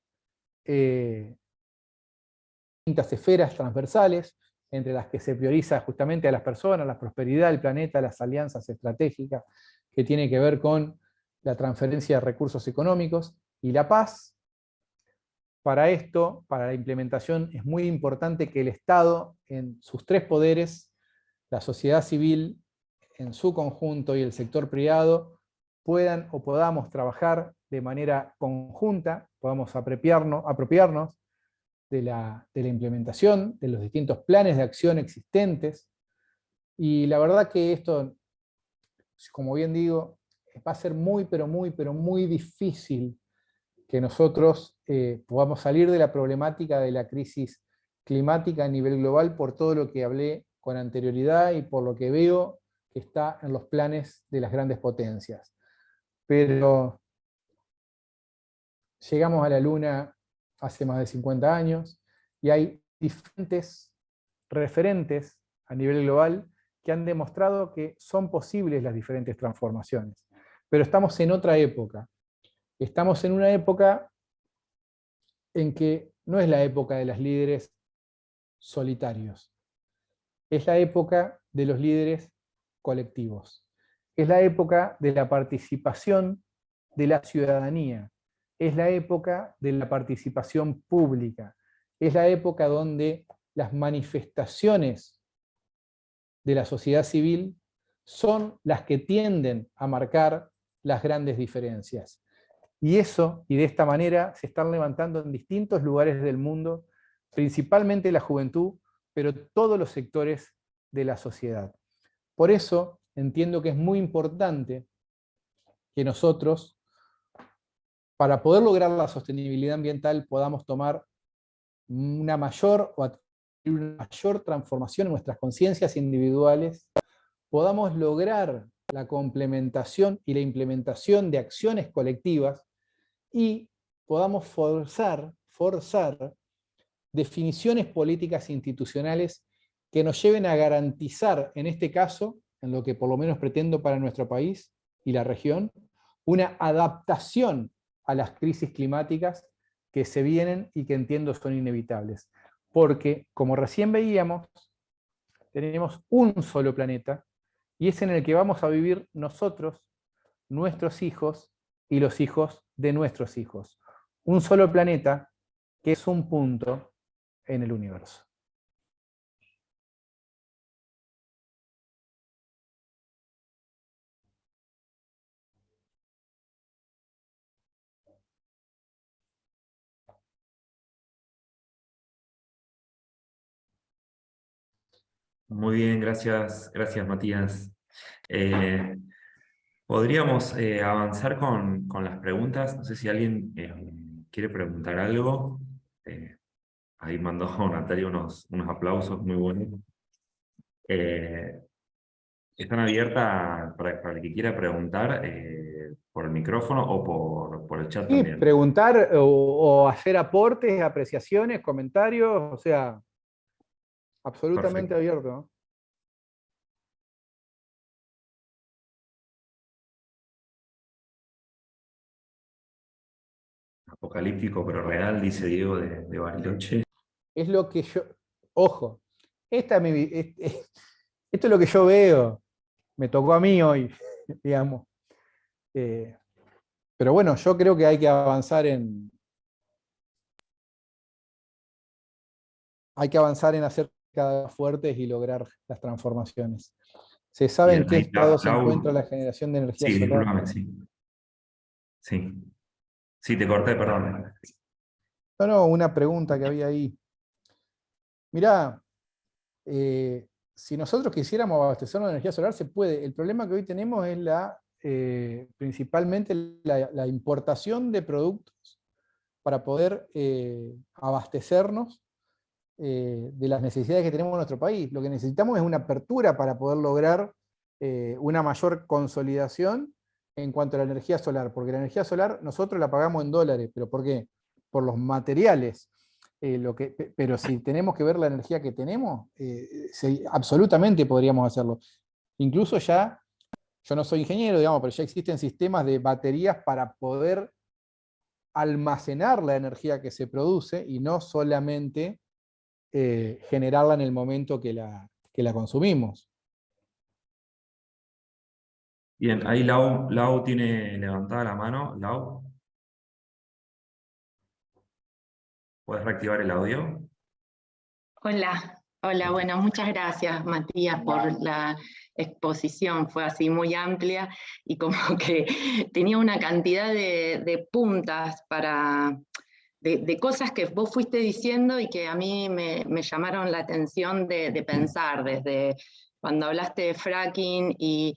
Speaker 2: distintas esferas transversales, entre las que se prioriza justamente a las personas, la prosperidad del planeta, las alianzas estratégicas, que tiene que ver con la transferencia de recursos económicos y la paz. Para esto, para la implementación, es muy importante que el Estado, en sus tres poderes, la sociedad civil en su conjunto y el sector privado, puedan o podamos trabajar de manera conjunta, podamos apropiarnos de la implementación de los distintos planes de acción existentes. Y la verdad que esto, como bien digo, va a ser muy, pero muy difícil que nosotros podamos salir de la problemática de la crisis climática a nivel global por todo lo que hablé con anterioridad y por lo que veo que está en los planes de las grandes potencias. Pero llegamos a la Luna hace más de 50 años y hay diferentes referentes a nivel global que han demostrado que son posibles las diferentes transformaciones. Pero estamos en otra época. Estamos en una época en que no es la época de los líderes solitarios. Es la época de los líderes colectivos. Es la época de la participación de la ciudadanía. Es la época de la participación pública. Es la época donde las manifestaciones de la sociedad civil son las que tienden a marcar las grandes diferencias. Y de esta manera, se están levantando en distintos lugares del mundo, principalmente la juventud, pero todos los sectores de la sociedad. Por eso entiendo que es muy importante que nosotros, para poder lograr la sostenibilidad ambiental, podamos tomar una mayor transformación en nuestras conciencias individuales, podamos lograr la complementación y la implementación de acciones colectivas y podamos forzar definiciones políticas institucionales que nos lleven a garantizar, en este caso, en lo que por lo menos pretendo para nuestro país y la región, una adaptación a las crisis climáticas que se vienen y que entiendo son inevitables. Porque, como recién veíamos, tenemos un solo planeta y es en el que vamos a vivir nosotros, nuestros hijos y los hijos de nuestros hijos. Un solo planeta que es un punto en el universo.
Speaker 3: Muy bien, gracias Matías. Podríamos avanzar con las preguntas. No sé si alguien quiere preguntar algo. Ahí mandó Natalia unos aplausos muy buenos. Están abiertas para el que quiera preguntar por el micrófono o por el chat
Speaker 2: Y
Speaker 3: también.
Speaker 2: preguntar o hacer aportes, apreciaciones, comentarios, o sea, absolutamente
Speaker 3: Perfecto.
Speaker 2: abierto, ¿no?
Speaker 3: Apocalíptico pero real, dice Diego de Bariloche.
Speaker 2: Es lo que yo, ojo, esto es lo que yo veo, me tocó a mí hoy, digamos. Pero bueno, yo creo que hay que avanzar en hacer cada vez más fuertes y lograr las transformaciones. ¿Se sabe en
Speaker 3: Bien,
Speaker 2: qué
Speaker 3: ahí
Speaker 2: estado se
Speaker 3: Lau.
Speaker 2: encuentra la generación de energía
Speaker 3: Sí,
Speaker 2: solar?
Speaker 3: discúlpame, sí. Sí. Sí, te corté, perdón.
Speaker 2: No, una pregunta que había ahí. Mirá, si nosotros quisiéramos abastecernos de energía solar, se puede. El problema que hoy tenemos es principalmente la importación de productos para poder abastecernos de las necesidades que tenemos en nuestro país. Lo que necesitamos es una apertura para poder lograr una mayor consolidación en cuanto a la energía solar, porque la energía solar nosotros la pagamos en dólares, ¿pero por qué? Por los materiales. Pero si tenemos que ver la energía que tenemos, absolutamente podríamos hacerlo. Incluso ya, yo no soy ingeniero, digamos, pero ya existen sistemas de baterías para poder almacenar la energía que se produce y no solamente generarla en el momento que la consumimos.
Speaker 3: Bien, ahí Lau tiene levantada la mano. Lau, ¿puedes reactivar el audio?
Speaker 4: Hola, bueno, muchas gracias, Matías, por la exposición. Fue así muy amplia y como que tenía una cantidad de puntas de cosas que vos fuiste diciendo y que a mí me llamaron la atención de pensar, desde cuando hablaste de fracking y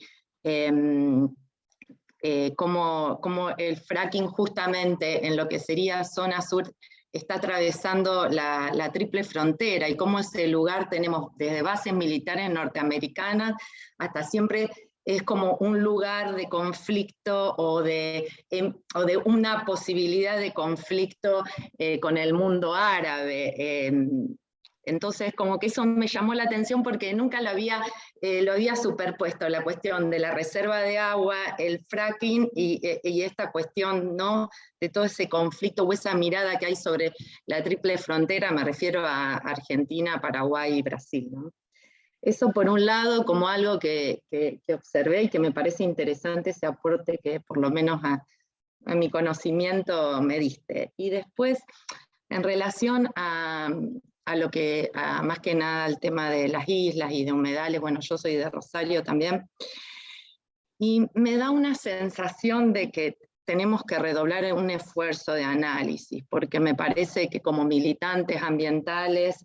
Speaker 4: cómo el fracking justamente en lo que sería zona sur está atravesando la triple frontera y cómo ese lugar tenemos desde bases militares norteamericanas hasta siempre es como un lugar de conflicto o de una posibilidad de conflicto con el mundo árabe. Entonces, como que eso me llamó la atención porque nunca lo había superpuesto, la cuestión de la reserva de agua, el fracking y esta cuestión, ¿no?, de todo ese conflicto o esa mirada que hay sobre la triple frontera, me refiero a Argentina, Paraguay y Brasil, ¿no? Eso por un lado, como algo que observé y que me parece interesante ese aporte que por lo menos a mi conocimiento me diste. Y después, en relación a más que nada al tema de las islas y de humedales, bueno, yo soy de Rosario también, y me da una sensación de que tenemos que redoblar un esfuerzo de análisis, porque me parece que como militantes ambientales,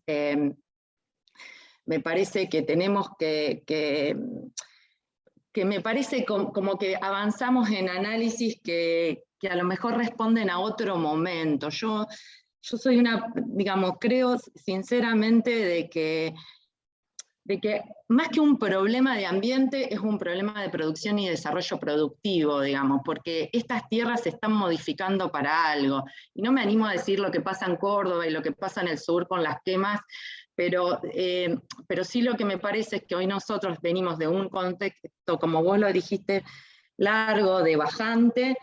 Speaker 4: me parece que tenemos que me parece como que avanzamos en análisis que a lo mejor responden a otro momento. Yo soy creo sinceramente de que más que un problema de ambiente es un problema de producción y desarrollo productivo, digamos, porque estas tierras se están modificando para algo. Y no me animo a decir lo que pasa en Córdoba y lo que pasa en el sur con las quemas, pero sí lo que me parece es que hoy nosotros venimos de un contexto, como vos lo dijiste, largo, de bajante,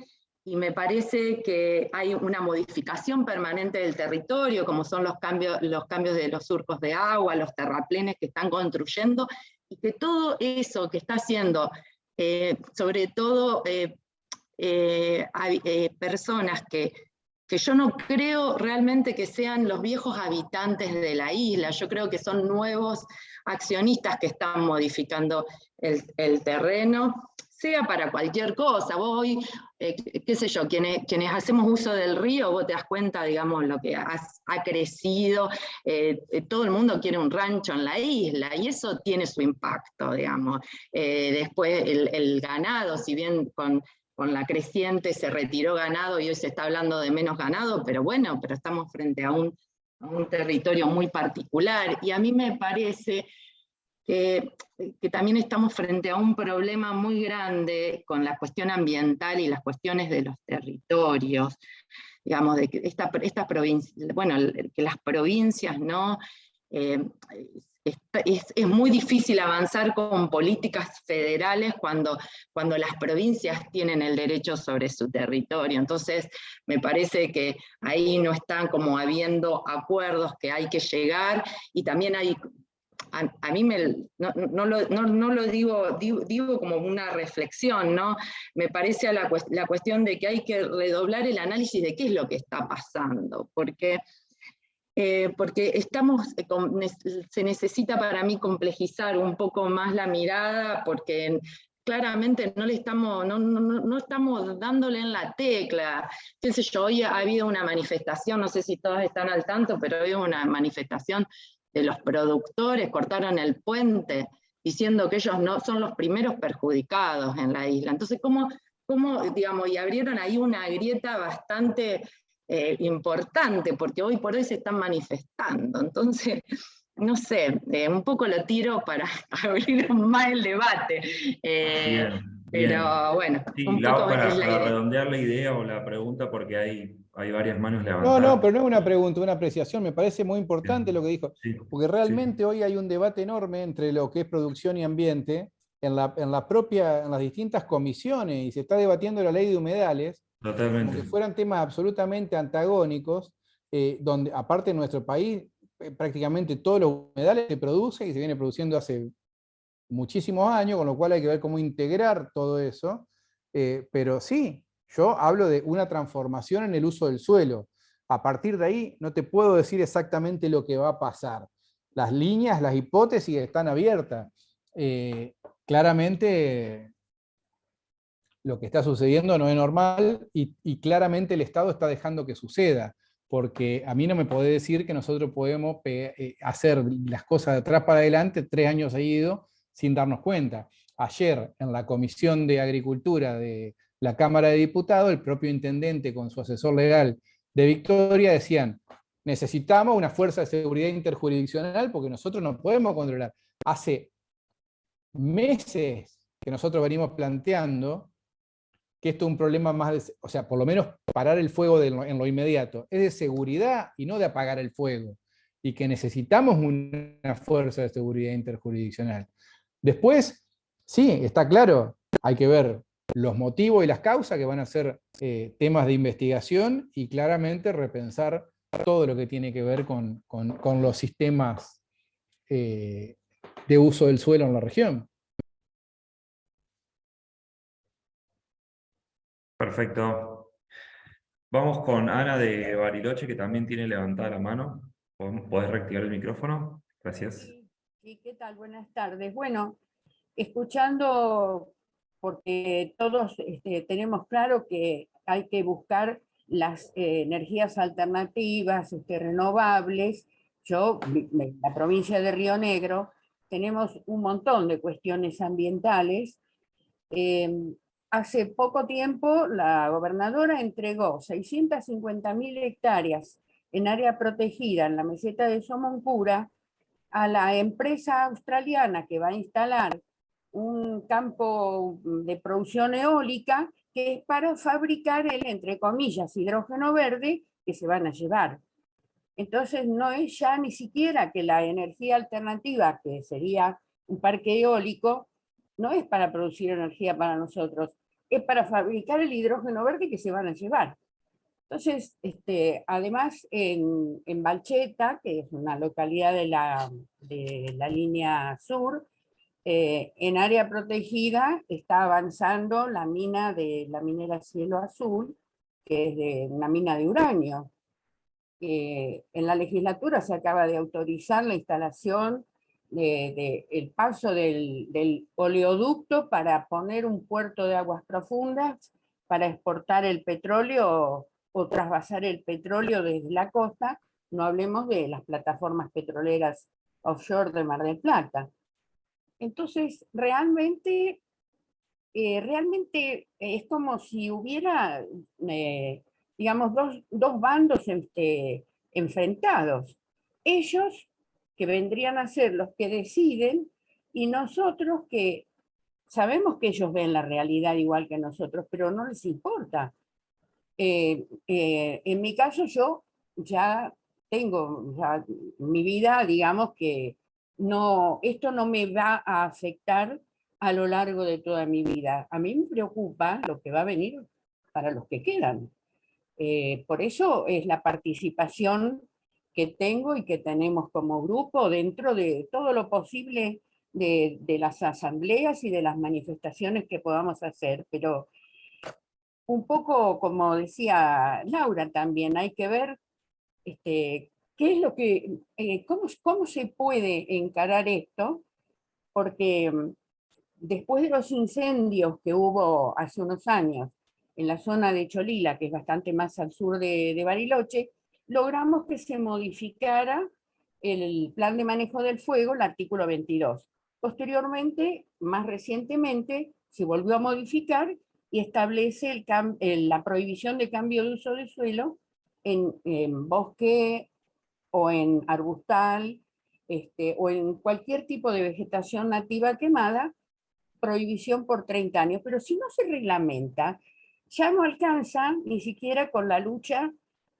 Speaker 4: y me parece que hay una modificación permanente del territorio, como son los cambios de los surcos de agua, los terraplenes que están construyendo, y que todo eso que está haciendo, sobre todo personas que yo no creo realmente que sean los viejos habitantes de la isla, yo creo que son nuevos accionistas que están modificando el terreno, sea para cualquier cosa. Vos hoy, qué sé yo, quienes hacemos uso del río, vos te das cuenta, digamos, lo que ha crecido, todo el mundo quiere un rancho en la isla, y eso tiene su impacto, digamos. Después el ganado, si bien con la creciente se retiró ganado y hoy se está hablando de menos ganado, pero bueno, pero estamos frente a un territorio muy particular, y a mí me parece que también estamos frente a un problema muy grande con la cuestión ambiental y las cuestiones de los territorios, digamos, de que que las provincias, ¿no? Es muy difícil avanzar con políticas federales cuando las provincias tienen el derecho sobre su territorio. Entonces, me parece que ahí no están como habiendo acuerdos que hay que llegar, y también hay... A mí no lo digo como una reflexión, ¿no? Me parece la cuestión de que hay que redoblar el análisis de qué es lo que está pasando, porque se necesita para mí complejizar un poco más la mirada, porque claramente no estamos dándole en la tecla. Qué sé yo, hoy ha habido una manifestación, no sé si todos están al tanto, pero hoy hubo una manifestación de los productores, cortaron el puente, diciendo que ellos no son los primeros perjudicados en la isla. Entonces, ¿cómo digamos, y abrieron ahí una grieta bastante importante, porque hoy por hoy se están manifestando? Entonces, no sé, un poco lo tiro para abrir más el debate.
Speaker 3: Bien.
Speaker 4: Pero bueno,
Speaker 3: Sí,
Speaker 4: un poco
Speaker 3: para
Speaker 4: es la idea.
Speaker 3: redondear la idea o la pregunta, porque hay varias manos
Speaker 2: No,
Speaker 3: levantadas.
Speaker 2: pero no es una pregunta, una apreciación. Me parece muy importante
Speaker 3: Bien.
Speaker 2: lo que dijo,
Speaker 3: Sí,
Speaker 2: porque
Speaker 3: sí,
Speaker 2: realmente hoy hay un debate enorme entre lo que es producción y ambiente en las distintas comisiones, y se está debatiendo la ley de humedales, como
Speaker 3: totalmente.
Speaker 2: que fueran temas absolutamente antagónicos, donde aparte en nuestro país prácticamente todos los humedales se producen y se viene produciendo hace muchísimos años, con lo cual hay que ver cómo integrar todo eso. Pero sí, yo hablo de una transformación en el uso del suelo. A partir de ahí no te puedo decir exactamente lo que va a pasar. Las líneas, las hipótesis están abiertas. Claramente lo que está sucediendo no es normal y claramente el Estado está dejando que suceda, porque a mí no me podés decir que nosotros podemos hacer las cosas de atrás para adelante 3 años seguidos sin darnos cuenta. Ayer en la Comisión de Agricultura de la Cámara de Diputados, el propio intendente con su asesor legal de Victoria decían, necesitamos una fuerza de seguridad interjurisdiccional porque nosotros no podemos controlar. Hace meses que nosotros venimos planteando que esto es un problema más, o sea, por lo menos parar el fuego en lo inmediato, es de seguridad y no de apagar el fuego, y que necesitamos una fuerza de seguridad interjurisdiccional. Después, sí, está claro, hay que ver los motivos y las causas que van a ser temas de investigación y claramente repensar todo lo que tiene que ver con los sistemas de uso del suelo en la región.
Speaker 3: Perfecto. Vamos con Ana de Bariloche, que también tiene levantada la mano. ¿Podés reactivar el micrófono? Gracias.
Speaker 5: Sí, sí, ¿qué tal? Buenas tardes. Bueno, escuchando, porque todos tenemos claro que hay que buscar las energías alternativas, renovables. Yo, en la provincia de Río Negro, tenemos un montón de cuestiones ambientales. Hace poco tiempo la gobernadora entregó 650.000 hectáreas en área protegida en la meseta de Somoncura a la empresa australiana que va a instalar un campo de producción eólica que es para fabricar el, entre comillas, hidrógeno verde que se van a llevar. Entonces no es ya ni siquiera que la energía alternativa, que sería un parque eólico, no es para producir energía para nosotros, es para fabricar el hidrógeno verde que se van a llevar. Entonces, además en Balcheta, que es una localidad de la línea sur, en área protegida está avanzando la mina de la minera Cielo Azul, que es de una mina de uranio. En la legislatura se acaba de autorizar la instalación el paso del oleoducto para poner un puerto de aguas profundas para exportar el petróleo o trasvasar el petróleo desde la costa, no hablemos de las plataformas petroleras offshore de Mar del Plata. Entonces, realmente es como si hubiera, digamos, dos bandos enfrentados. Ellos, que vendrían a ser los que deciden, y nosotros que sabemos que ellos ven la realidad igual que nosotros, pero no les importa. En mi caso yo ya tengo mi vida, digamos que no, esto no me va a afectar a lo largo de toda mi vida. A mí me preocupa lo que va a venir para los que quedan. Por eso es la participación que tengo y que tenemos como grupo dentro de todo lo posible de las asambleas y de las manifestaciones que podamos hacer, pero un poco como decía Laura también, hay que ver qué es lo que, cómo se puede encarar esto, porque después de los incendios que hubo hace unos años en la zona de Cholila, que es bastante más al sur de Bariloche, logramos que se modificara el plan de manejo del fuego, el artículo 22. Posteriormente, más recientemente, se volvió a modificar y establece la prohibición de cambio de uso de suelo en bosque o en arbustal, o en cualquier tipo de vegetación nativa quemada, prohibición por 30 años, pero si no se reglamenta, ya no alcanza ni siquiera con la lucha.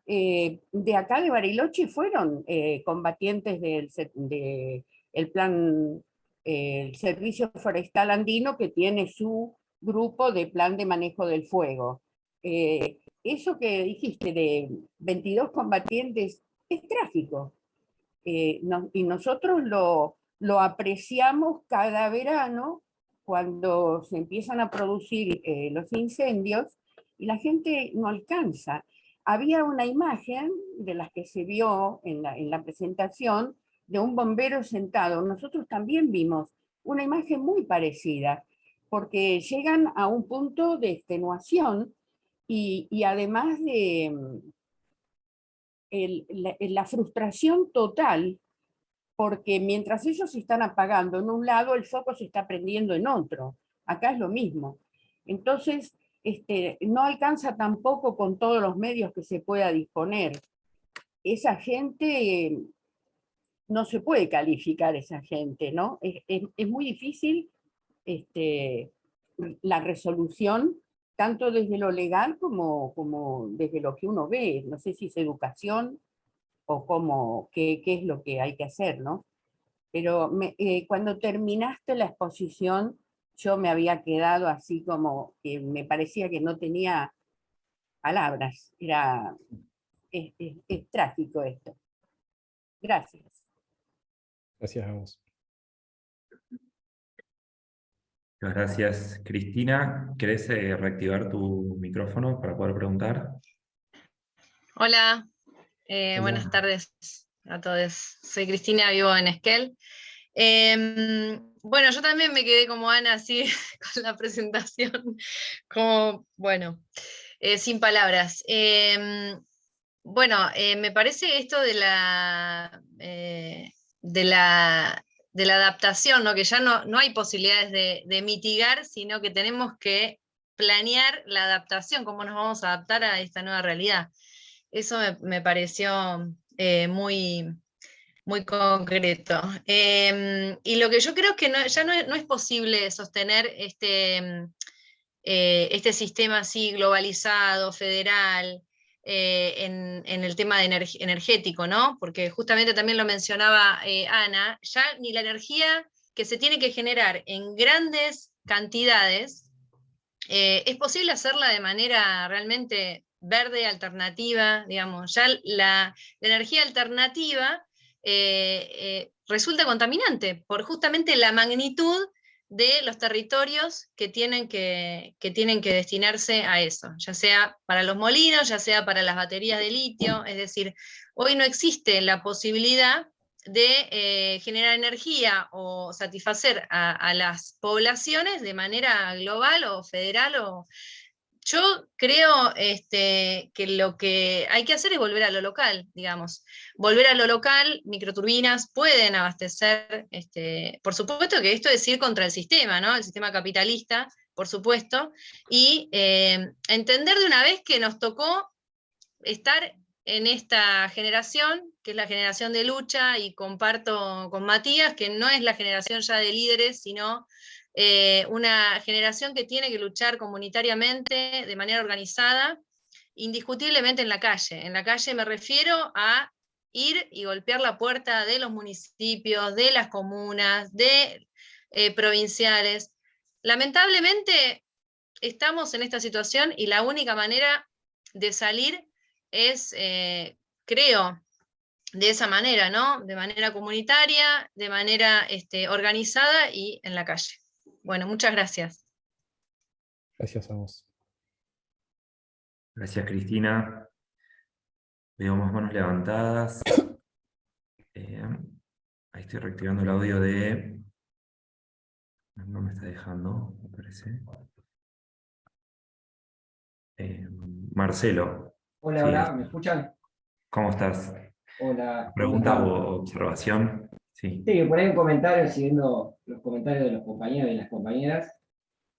Speaker 5: De acá de Bariloche fueron combatientes del plan, el Servicio Forestal Andino, que tiene su grupo de plan de manejo del fuego. Eso que dijiste de 22 combatientes es trágico. Y nosotros lo apreciamos cada verano cuando se empiezan a producir los incendios y la gente no alcanza. Había una imagen de las que se vio en la presentación de un bombero sentado. Nosotros también vimos una imagen muy parecida, porque llegan a un punto de extenuación y además de la frustración total, porque mientras ellos se están apagando en un lado, el foco se está prendiendo en otro. Acá es lo mismo. Entonces, no alcanza tampoco con todos los medios que se pueda disponer. Esa gente, no se puede calificar esa gente, ¿no? Es muy difícil la resolución, tanto desde lo legal como desde lo que uno ve. No sé si es educación o qué es lo que hay que hacer, ¿no? Pero cuando terminaste la exposición, yo me había quedado así como que me parecía que no tenía palabras. Es trágico esto. Gracias.
Speaker 2: Gracias a vos.
Speaker 3: Muchas gracias, Cristina. ¿Querés reactivar tu micrófono para poder preguntar?
Speaker 6: Hola,
Speaker 2: Hola.
Speaker 6: buenas tardes a todos. Soy Cristina, vivo en Esquel. Bueno, yo también me quedé como Ana, así con la presentación, como, bueno, sin palabras. Bueno, me parece esto de la adaptación, ¿no? Que ya no hay posibilidades de mitigar, sino que tenemos que planear la adaptación, cómo nos vamos a adaptar a esta nueva realidad. Eso me pareció muy, muy concreto. Y lo que yo creo es que ya no es posible sostener este sistema así globalizado, federal, en el tema energético, ¿no? Porque justamente también lo mencionaba Ana, ya ni la energía que se tiene que generar en grandes cantidades es posible hacerla de manera realmente verde, alternativa, digamos. Ya la energía alternativa resulta contaminante por justamente la magnitud de los territorios que tienen que destinarse a eso, ya sea para los molinos, ya sea para las baterías de litio. Es decir, hoy no existe la posibilidad de generar energía o satisfacer a las poblaciones de manera global o federal. Yo creo que lo que hay que hacer es volver a lo local, digamos. Volver a lo local, microturbinas pueden abastecer, por supuesto que esto es ir contra el sistema, ¿no? El sistema capitalista, por supuesto, y entender de una vez que nos tocó estar en esta generación, que es la generación de lucha, y comparto con Matías, que no es la generación ya de líderes, sino una generación que tiene que luchar comunitariamente, de manera organizada, indiscutiblemente en la calle. En la calle me refiero a ir y golpear la puerta de los municipios, de las comunas, de provinciales. Lamentablemente estamos en esta situación y la única manera de salir es, creo, de esa manera, ¿no? De manera comunitaria, de manera organizada y en la calle. Bueno, muchas gracias.
Speaker 2: Gracias a vos.
Speaker 3: Gracias, Cristina. Veo más manos levantadas. Ahí estoy reactivando el audio de... No me está dejando, me parece. Marcelo.
Speaker 7: Hola,
Speaker 3: Sí,
Speaker 7: hola, ¿me escuchan?
Speaker 3: ¿cómo estás?
Speaker 7: Hola, ¿cómo
Speaker 3: ¿Pregunta
Speaker 7: están?
Speaker 3: o observación? Sí.
Speaker 7: Sí, por ahí un comentario, siguiendo los comentarios de los compañeros y las compañeras.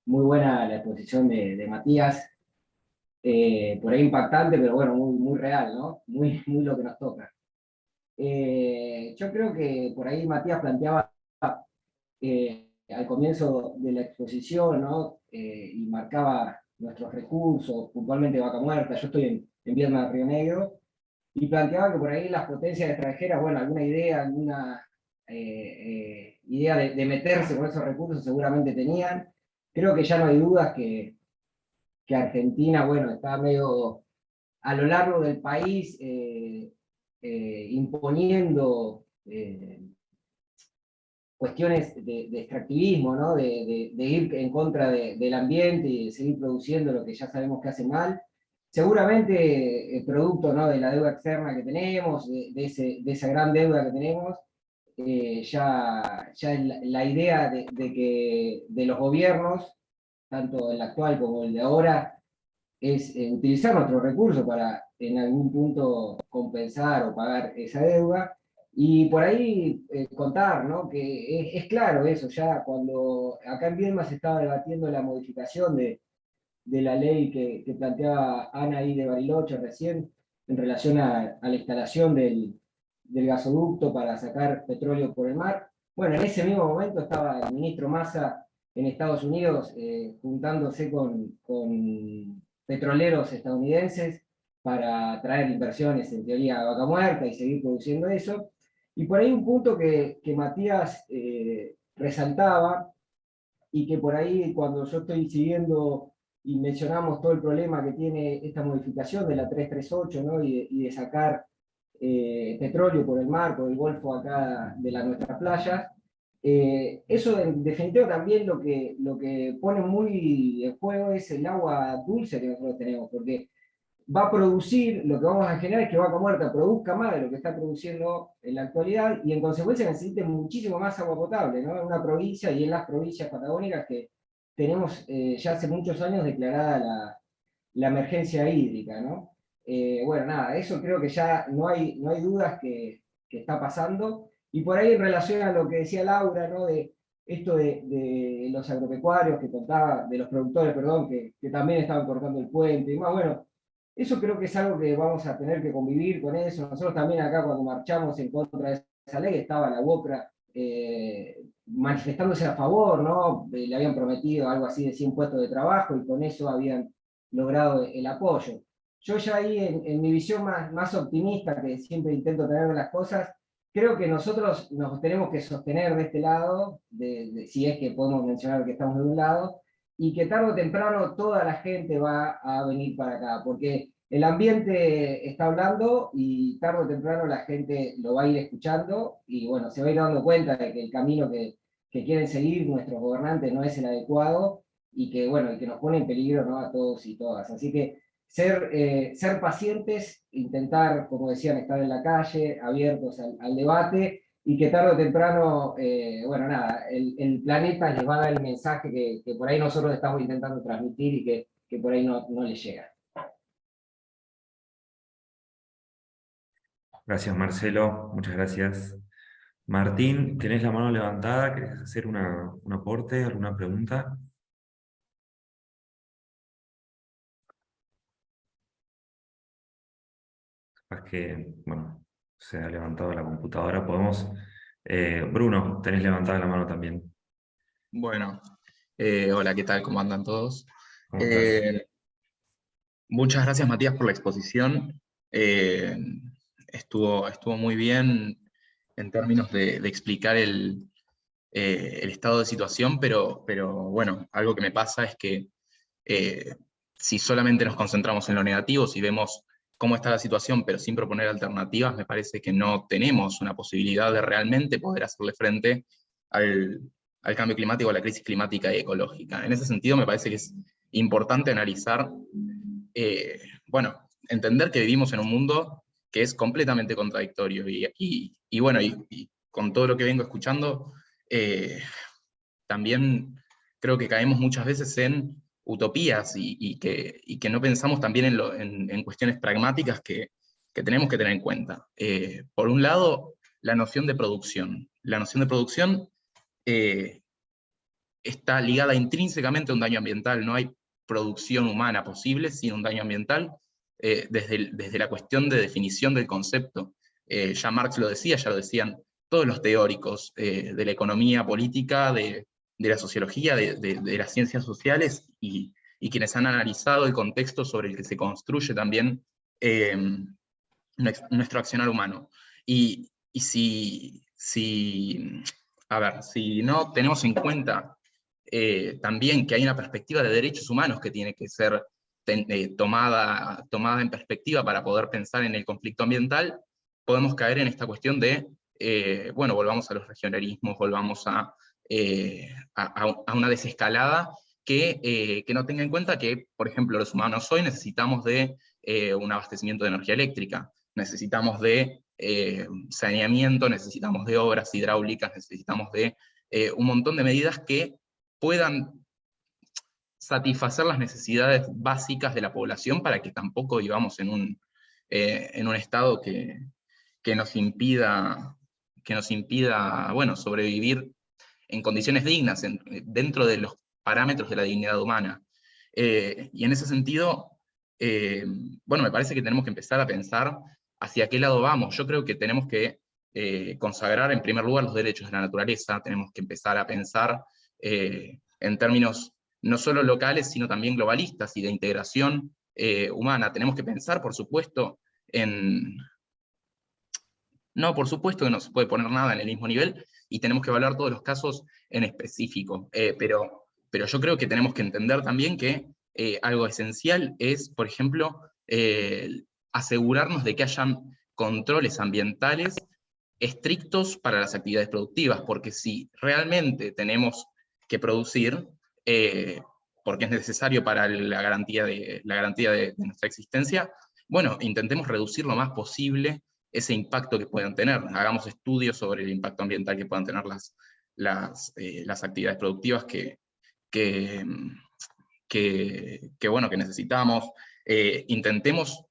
Speaker 7: Muy buena la exposición de Matías. Por ahí impactante, pero bueno, muy real, ¿no? Muy lo que nos toca. Yo creo que por ahí Matías planteaba al comienzo de la exposición, ¿no? Y marcaba nuestros recursos, puntualmente Vaca Muerta, yo estoy en Viedma de Río Negro, y planteaba que por ahí las potencias extranjeras, bueno, alguna idea de meterse con esos recursos seguramente tenían. Creo que ya no hay dudas que Argentina, bueno, está medio a lo largo del país imponiendo cuestiones de extractivismo, ¿no? de ir en contra del ambiente y de seguir produciendo lo que ya sabemos que hace mal. Seguramente producto, ¿no? de la deuda externa que tenemos, de esa gran deuda que tenemos, ya la idea de los gobiernos, tanto el actual como el de ahora, es utilizar nuestros recursos para en algún punto compensar o pagar esa deuda. Y por ahí contar, ¿no? Que es claro eso, ya cuando acá en Viedma se estaba debatiendo la modificación de la ley que planteaba Ana ahí de Bariloche recién, en relación a la instalación del gasoducto para sacar petróleo por el mar. Bueno, en ese mismo momento estaba el ministro Massa en Estados Unidos juntándose con petroleros estadounidenses para traer inversiones en teoría a Vaca Muerta y seguir produciendo eso. Y por ahí un punto que Matías resaltaba, y que por ahí cuando yo estoy siguiendo y mencionamos todo el problema que tiene esta modificación de la 338, ¿no? y de sacar petróleo por el mar, por el golfo acá de nuestras playas, eso en definitiva también lo que pone muy en juego es el agua dulce que nosotros tenemos, porque va a producir, lo que vamos a generar es que Vaca Muerta produzca más de lo que está produciendo en la actualidad, y en consecuencia necesite muchísimo más agua potable, ¿no? En una provincia y en las provincias patagónicas que tenemos ya hace muchos años declarada la emergencia hídrica, ¿no? Bueno, nada, eso creo que ya no hay dudas que está pasando, y por ahí en relación a lo que decía Laura, ¿no? De esto de los agropecuarios que contaba, de los productores, perdón, que también estaban cortando el puente y más, bueno, eso creo que es algo que vamos a tener que convivir con eso. Nosotros también acá cuando marchamos en contra de esa ley estaba la UOCRA manifestándose a favor, ¿no? Le habían prometido algo así de 100 puestos de trabajo y con eso habían logrado el apoyo. Yo ya ahí en mi visión más optimista, que siempre intento tener de las cosas, creo que nosotros nos tenemos que sostener de este lado, si es que podemos mencionar que estamos de un lado, y que tarde o temprano toda la gente va a venir para acá, porque el ambiente está hablando y tarde o temprano la gente lo va a ir escuchando y bueno, se va a ir dando cuenta de que el camino que quieren seguir nuestros gobernantes no es el adecuado y que bueno, y que nos pone en peligro, ¿no? A todos y todas. Así que ser pacientes, intentar, como decían, estar en la calle, abiertos al debate, y que tarde o temprano, bueno, nada, el planeta les va a dar el mensaje que por ahí nosotros estamos intentando transmitir y que por ahí no les llega.
Speaker 3: Gracias, Marcelo. Muchas gracias. Martín, tenés la mano levantada. ¿Querés hacer un aporte, alguna pregunta? Capaz que, bueno, se ha levantado la computadora. Podemos... Bruno, tenés levantada la mano también.
Speaker 8: Bueno, hola, ¿qué tal? ¿Cómo andan todos?
Speaker 3: ¿Cómo estás?
Speaker 8: Muchas gracias, Matías, por la exposición. Estuvo muy bien en términos de explicar el estado de situación, pero bueno, algo que me pasa es que si solamente nos concentramos en lo negativo, si vemos cómo está la situación, pero sin proponer alternativas, me parece que no tenemos una posibilidad de realmente poder hacerle frente al cambio climático, a la crisis climática y ecológica. En ese sentido, me parece que es importante analizar, bueno, entender que vivimos en un mundo que es completamente contradictorio, y bueno, y con todo lo que vengo escuchando, también creo que caemos muchas veces en utopías y que no pensamos también en cuestiones pragmáticas que tenemos que tener en cuenta. Por un lado, la noción de producción. La noción de producción está ligada intrínsecamente a un daño ambiental. No hay producción humana posible sin un daño ambiental, desde la cuestión de definición del concepto. Ya Marx lo decía, ya lo decían todos los teóricos de la economía política la sociología, de las ciencias sociales, y quienes han analizado el contexto sobre el que se construye también nuestro accionar humano. Y a ver, si no tenemos en cuenta también que hay una perspectiva de derechos humanos que tiene que ser tomada en perspectiva para poder pensar en el conflicto ambiental, podemos caer en esta cuestión de, bueno, volvamos a los regionalismos, volvamos a una desescalada que no tenga en cuenta que, por ejemplo, los humanos hoy necesitamos de un abastecimiento de energía eléctrica, necesitamos de saneamiento, necesitamos de obras hidráulicas, necesitamos de un montón de medidas que puedan satisfacer las necesidades básicas de la población para que tampoco vivamos en un estado que nos impida, bueno, sobrevivir en condiciones dignas, dentro de los parámetros de la dignidad humana. Y en ese sentido, bueno, me parece que tenemos que empezar a pensar hacia qué lado vamos. Yo creo que tenemos que consagrar en primer lugar los derechos de la naturaleza, tenemos que empezar a pensar en términos no solo locales, sino también globalistas y de integración humana. Tenemos que pensar, por supuesto, no, por supuesto que no se puede poner nada en el mismo nivel, y tenemos que evaluar todos los casos en específico, pero yo creo que tenemos que entender también que algo esencial es, por ejemplo, asegurarnos de que hayan controles ambientales estrictos para las actividades productivas, porque si realmente tenemos que producir, porque es necesario para la garantía de nuestra existencia, bueno, intentemos reducir lo más posible ese impacto que puedan tener. Hagamos estudios sobre el impacto ambiental que puedan tener las actividades productivas bueno, que necesitamos. Intentemos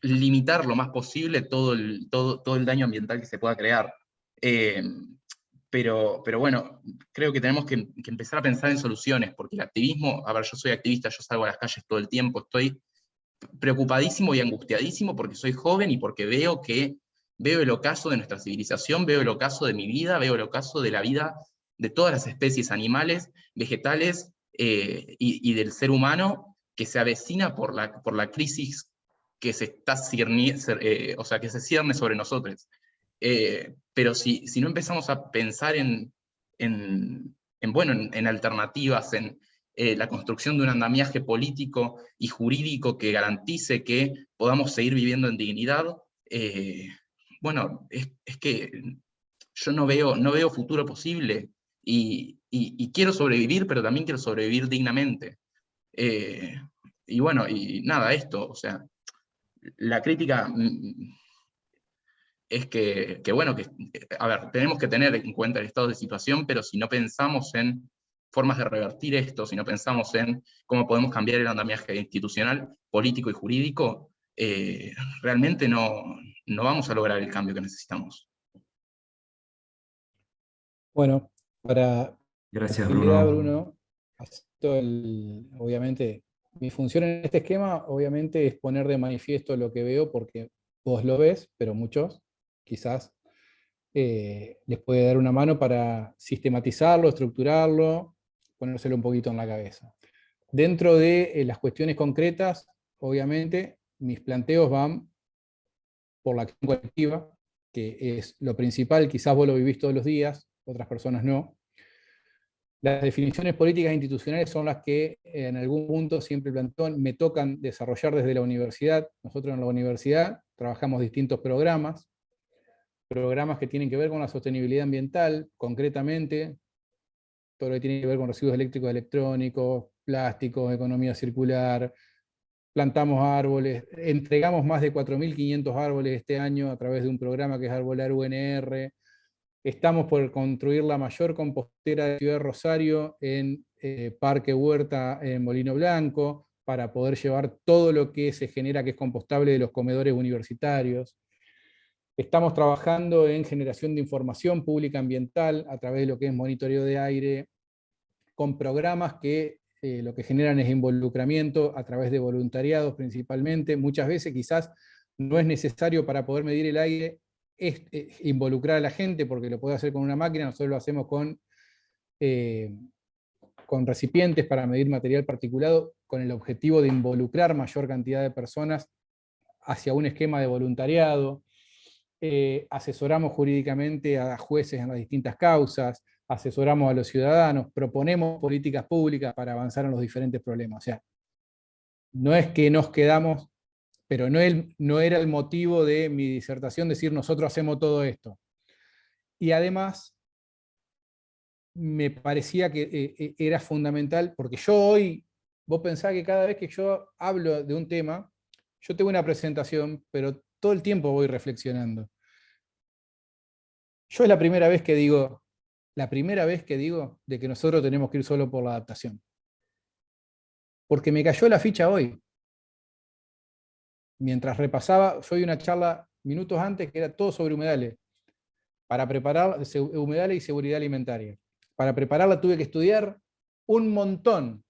Speaker 8: limitar lo más posible todo el daño ambiental que se pueda crear. Pero bueno, creo que tenemos que empezar a pensar en soluciones, porque el activismo, a ver, yo soy activista, yo salgo a las calles todo el tiempo, estoy preocupadísimo y angustiadísimo porque soy joven y porque veo el ocaso de nuestra civilización, veo el ocaso de mi vida, veo el ocaso de la vida de todas las especies animales, vegetales y del ser humano, que se avecina por la crisis que se está que se cierne sobre nosotros. Pero si no empezamos a pensar en alternativas, en la construcción de un andamiaje político y jurídico que garantice que podamos seguir viviendo en dignidad, bueno, es que yo no veo futuro posible, y quiero sobrevivir, pero también quiero sobrevivir dignamente. Y bueno, y nada, esto, o sea, la crítica es bueno, a ver, tenemos que tener en cuenta el estado de situación, pero si no pensamos en formas de revertir esto, si no pensamos en cómo podemos cambiar el andamiaje institucional, político y jurídico, realmente no vamos a lograr el cambio que necesitamos.
Speaker 2: Bueno, para
Speaker 3: Gracias,
Speaker 2: tranquilidad,
Speaker 3: Bruno.
Speaker 2: obviamente, mi función en este esquema, obviamente, es poner de manifiesto lo que veo, porque vos lo ves, pero muchos quizás les puede dar una mano para sistematizarlo, estructurarlo, ponérselo un poquito en la cabeza. Dentro de las cuestiones concretas, obviamente, mis planteos van por la acción colectiva, que es lo principal. Quizás vos lo vivís todos los días, otras personas no. Las definiciones políticas e institucionales son las que en algún punto siempre me tocan desarrollar desde la universidad. Nosotros en la universidad trabajamos distintos programas que tienen que ver con la sostenibilidad ambiental, concretamente, todo lo que tiene que ver con residuos eléctricos y electrónicos, plásticos, economía circular, plantamos árboles, entregamos más de 4.500 árboles este año a través de un programa que es Arbolar UNR. Estamos por construir la mayor compostera de Ciudad de Rosario en Parque Huerta en Molino Blanco, para poder llevar todo lo que se genera que es compostable de los comedores universitarios. Estamos trabajando en generación de información pública ambiental a través de lo que es monitoreo de aire, con programas que lo que generan es involucramiento a través de voluntariados principalmente. Muchas veces quizás no es necesario para poder medir el aire involucrar a la gente, porque lo puede hacer con una máquina. Nosotros lo hacemos con con recipientes para medir material particulado, con el objetivo de involucrar mayor cantidad de personas hacia un esquema de voluntariado. Asesoramos jurídicamente a jueces en las distintas causas, asesoramos a los ciudadanos, proponemos políticas públicas para avanzar en los diferentes problemas. O sea, no es que nos quedamos, pero no era el motivo de mi disertación decir nosotros hacemos todo esto. Y además, me parecía que era fundamental, porque yo hoy, vos pensás que cada vez que yo hablo de un tema, yo tengo una presentación, pero todo el tiempo voy reflexionando. Yo es la primera vez que digo de que nosotros tenemos que ir solo por la adaptación. Porque me cayó la ficha hoy. Mientras repasaba, yo di una charla minutos antes que era todo sobre humedales, para preparar humedales y seguridad alimentaria. Para prepararla tuve que estudiar un montón,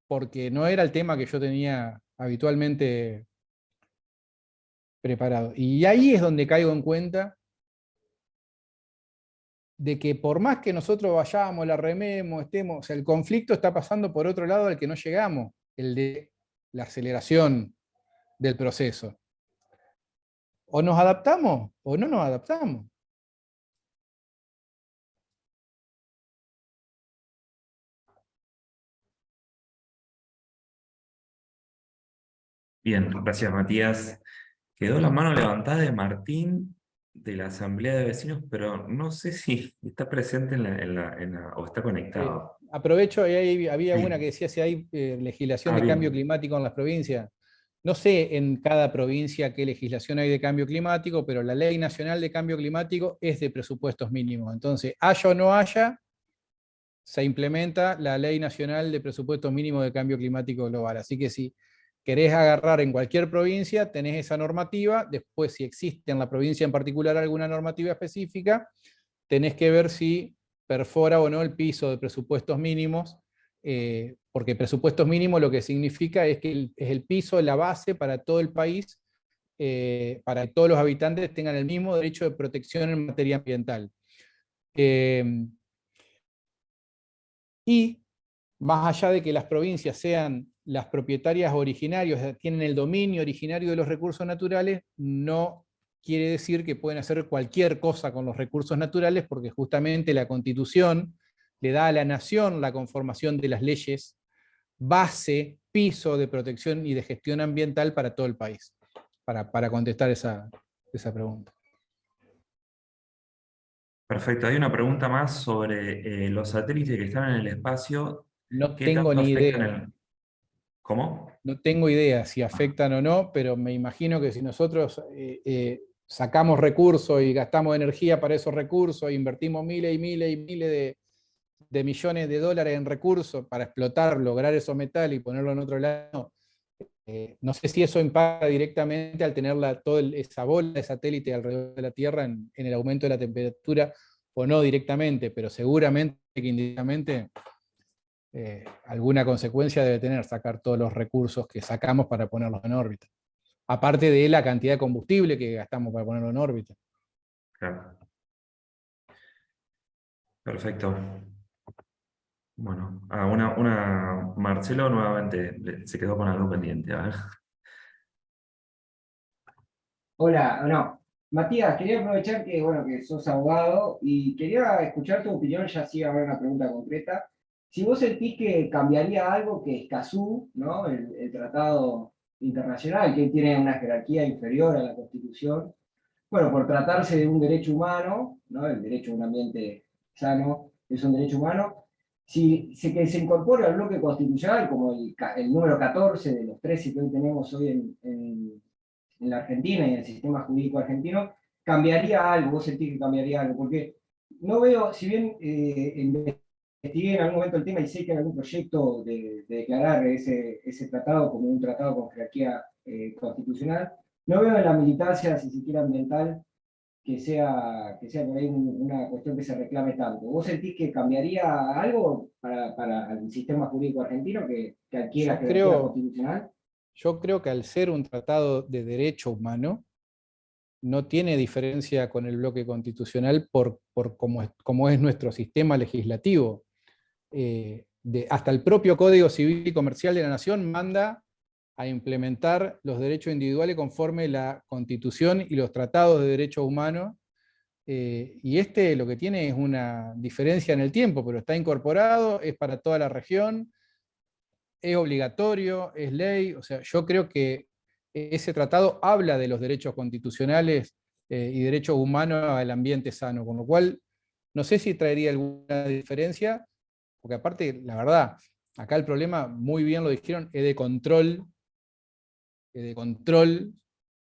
Speaker 2: porque no era el tema que yo tenía habitualmente preparado. Y ahí es donde caigo en cuenta de que por más que nosotros vayamos, la rememos, estemos, o sea, el conflicto está pasando por otro lado al que no llegamos, el de la aceleración del proceso. O nos adaptamos o no nos adaptamos.
Speaker 3: Bien, gracias Matías. Quedó la mano levantada de Martín de la Asamblea de Vecinos, pero no sé si está presente o está conectado.
Speaker 2: Aprovecho, ahí había
Speaker 3: Sí.
Speaker 2: una que decía si hay legislación de
Speaker 3: bien.
Speaker 2: cambio climático en las provincias. No sé en cada provincia qué legislación hay de cambio climático, pero la Ley Nacional de Cambio Climático es de presupuestos mínimos. Entonces, haya o no haya, se implementa la Ley Nacional de Presupuestos Mínimos de Cambio Climático Global. Así que si querés agarrar en cualquier provincia, tenés esa normativa. Después, si existe en la provincia en particular alguna normativa específica, tenés que ver si perfora o no el piso de presupuestos mínimos, porque presupuestos mínimos lo que significa es que es el piso, la base para todo el país, para que todos los habitantes tengan el mismo derecho de protección en materia ambiental. Y más allá de que las provincias sean las propietarias originarias, tienen el dominio originario de los recursos naturales, no quiere decir que pueden hacer cualquier cosa con los recursos naturales, porque justamente la Constitución le da a la nación la conformación de las leyes base, piso de protección y de gestión ambiental para todo el país, para contestar esa pregunta.
Speaker 3: Perfecto, hay una pregunta más sobre los satélites que están en el espacio.
Speaker 2: No
Speaker 3: ¿Qué
Speaker 2: tengo
Speaker 3: tanto
Speaker 2: ni
Speaker 3: afectan
Speaker 2: idea.
Speaker 3: ¿Cómo?
Speaker 2: No tengo idea si afectan o no, pero me imagino que si nosotros sacamos recursos y gastamos energía para esos recursos, e invertimos miles y miles y miles de millones de dólares en recursos para explotar, lograr esos metales y ponerlo en otro lado, no sé si eso impacta directamente al tener toda esa bola de satélite alrededor de la Tierra en el aumento de la temperatura o no directamente, pero seguramente que indirectamente alguna consecuencia debe tener sacar todos los recursos que sacamos para ponerlos en órbita. Aparte de la cantidad de combustible que gastamos para ponerlo en órbita.
Speaker 3: Claro. Perfecto. Bueno, Marcelo nuevamente se quedó con algo pendiente. A ver.
Speaker 7: Hola, no. Matías, quería aprovechar que, bueno, que sos abogado y quería escuchar tu opinión, ya sí habrá una pregunta concreta. Si vos sentís que cambiaría algo que Escazú, ¿no? El tratado internacional, que tiene una jerarquía inferior a la Constitución, bueno, por tratarse de un derecho humano, ¿no? El derecho a un ambiente sano es un derecho humano, que se incorpore al bloque constitucional como el número 14 de los 13 que hoy tenemos hoy en la Argentina y en el sistema jurídico argentino, cambiaría algo, vos sentís que cambiaría algo, porque no veo, si bien investigué en algún momento el tema y sé que hay algún proyecto de declarar ese tratado como un tratado con jerarquía constitucional, no veo en la militancia, si siquiera ambiental, que sea por ahí una cuestión que se reclame tanto. ¿Vos sentís que cambiaría algo para el sistema jurídico argentino que adquiera jerarquía constitucional?
Speaker 2: Yo creo que al ser un tratado de derecho humano, no tiene diferencia con el bloque constitucional por cómo es nuestro sistema legislativo. hasta el propio Código Civil y Comercial de la Nación manda a implementar los derechos individuales conforme la Constitución y los tratados de derechos humanos. Y lo que tiene es una diferencia en el tiempo, pero está incorporado, es para toda la región, es obligatorio, es ley. O sea, yo creo que ese tratado habla de los derechos constitucionales y derechos humanos al ambiente sano, con lo cual no sé si traería alguna diferencia, porque aparte, la verdad, acá el problema, muy bien lo dijeron, es de control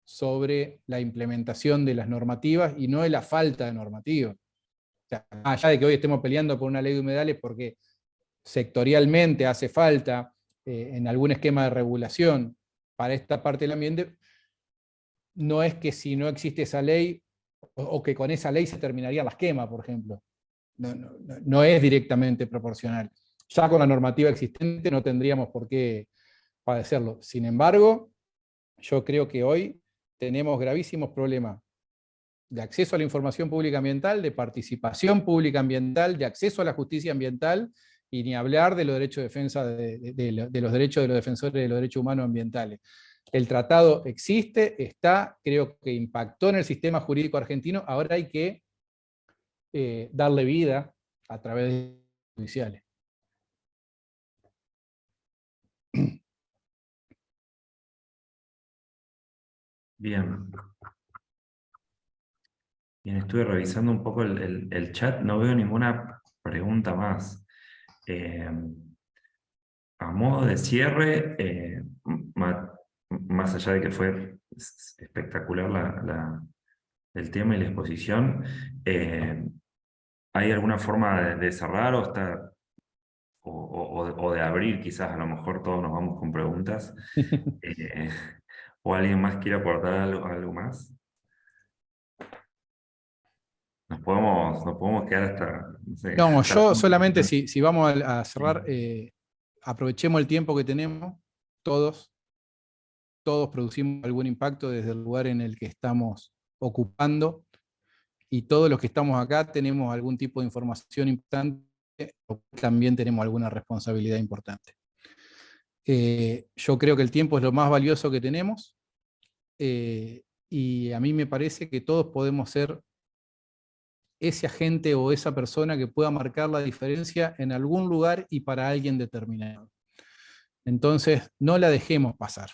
Speaker 2: sobre la implementación de las normativas y no de la falta de normativas. O sea, más allá de que hoy estemos peleando por una ley de humedales porque sectorialmente hace falta en algún esquema de regulación para esta parte del ambiente, no es que si no existe esa ley o que con esa ley se terminarían las quemas, por ejemplo. No es directamente proporcional. Ya con la normativa existente no tendríamos por qué padecerlo. Sin embargo, yo creo que hoy tenemos gravísimos problemas de acceso a la información pública ambiental, de participación pública ambiental, de acceso a la justicia ambiental, y ni hablar de los derechos de defensa de los derechos de los defensores de los derechos humanos ambientales. El tratado existe, está, creo que impactó en el sistema jurídico argentino, ahora hay que darle vida a través de judiciales.
Speaker 3: Bien. Bien, estuve revisando un poco el chat, no veo ninguna pregunta más. A modo de cierre, más allá de que fue espectacular el tema y la exposición, ¿hay alguna forma de cerrar o de abrir? Quizás a lo mejor todos nos vamos con preguntas. ¿O alguien más quiere aportar algo más? Nos podemos quedar hasta, no sé,
Speaker 2: No,
Speaker 3: hasta las
Speaker 2: yo
Speaker 3: 11.
Speaker 2: solamente si vamos a cerrar, aprovechemos el tiempo que tenemos, todos producimos algún impacto desde el lugar en el que estamos ocupando, y todos los que estamos acá tenemos algún tipo de información importante, o también tenemos alguna responsabilidad importante. Yo creo que el tiempo es lo más valioso que tenemos, y a mí me parece que todos podemos ser ese agente o esa persona que pueda marcar la diferencia en algún lugar y para alguien determinado. Entonces, no la dejemos pasar.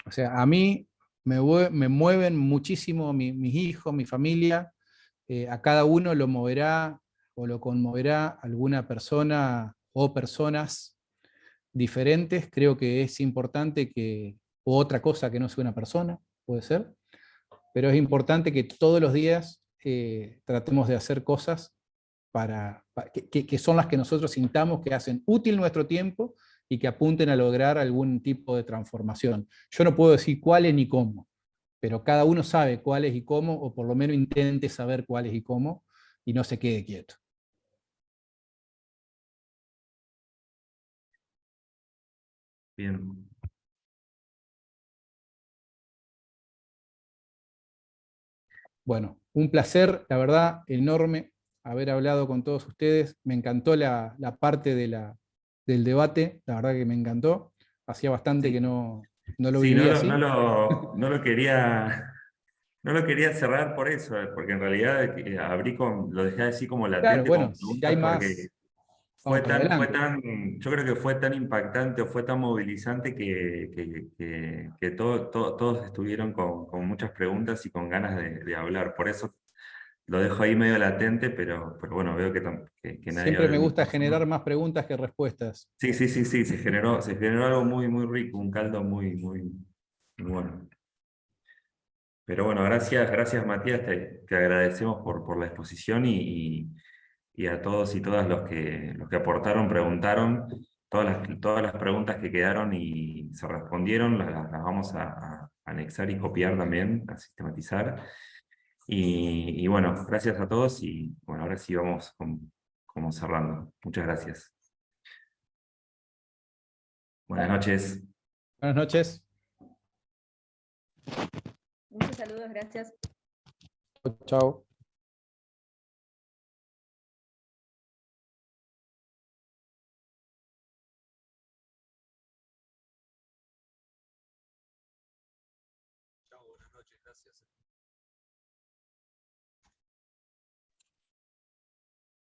Speaker 2: O sea, a mí me mueven muchísimo mis hijos, mi familia. A cada uno lo moverá o lo conmoverá alguna persona o personas diferentes. Creo que es importante o otra cosa que no sea una persona, puede ser, pero es importante que todos los días tratemos de hacer cosas que son las que nosotros sintamos que hacen útil nuestro tiempo y que apunten a lograr algún tipo de transformación. Yo no puedo decir cuáles ni cómo, pero cada uno sabe cuáles y cómo, o por lo menos intente saber cuáles y cómo, y no se quede quieto.
Speaker 3: Bien.
Speaker 2: Bueno, un placer, la verdad, enorme haber hablado con todos ustedes. Me encantó la parte del debate, la verdad que me encantó. Hacía bastante
Speaker 3: Sí,
Speaker 2: que no lo
Speaker 3: sí, no
Speaker 2: vivía
Speaker 3: lo,
Speaker 2: así.
Speaker 3: no lo quería. No lo quería cerrar por eso, porque en realidad lo dejé así como
Speaker 2: Claro,
Speaker 3: latente
Speaker 2: bueno,
Speaker 3: como
Speaker 2: si hay
Speaker 3: preguntas porque
Speaker 2: más, vamos para adelante.
Speaker 3: yo creo que fue tan impactante o fue tan movilizante que todos estuvieron con muchas preguntas y con ganas de hablar. Por eso lo dejo ahí medio latente, pero bueno, veo que nadie
Speaker 2: Siempre
Speaker 3: abre
Speaker 2: me
Speaker 3: el
Speaker 2: gusta generar
Speaker 3: micrófono.
Speaker 2: más preguntas que respuestas.
Speaker 3: Sí, sí, sí, sí, se generó algo muy, muy rico, un caldo muy, muy, muy bueno. Pero bueno, gracias Matías, te agradecemos por la exposición y a todos y todas los que aportaron, preguntaron, todas las preguntas que quedaron y se respondieron, las vamos a anexar y copiar también, a sistematizar. Y bueno, gracias a todos y bueno, ahora sí vamos como cerrando. Muchas gracias. Buenas noches.
Speaker 2: Buenas noches.
Speaker 9: Muchos saludos, gracias.
Speaker 2: Chao.
Speaker 10: noches, gracias.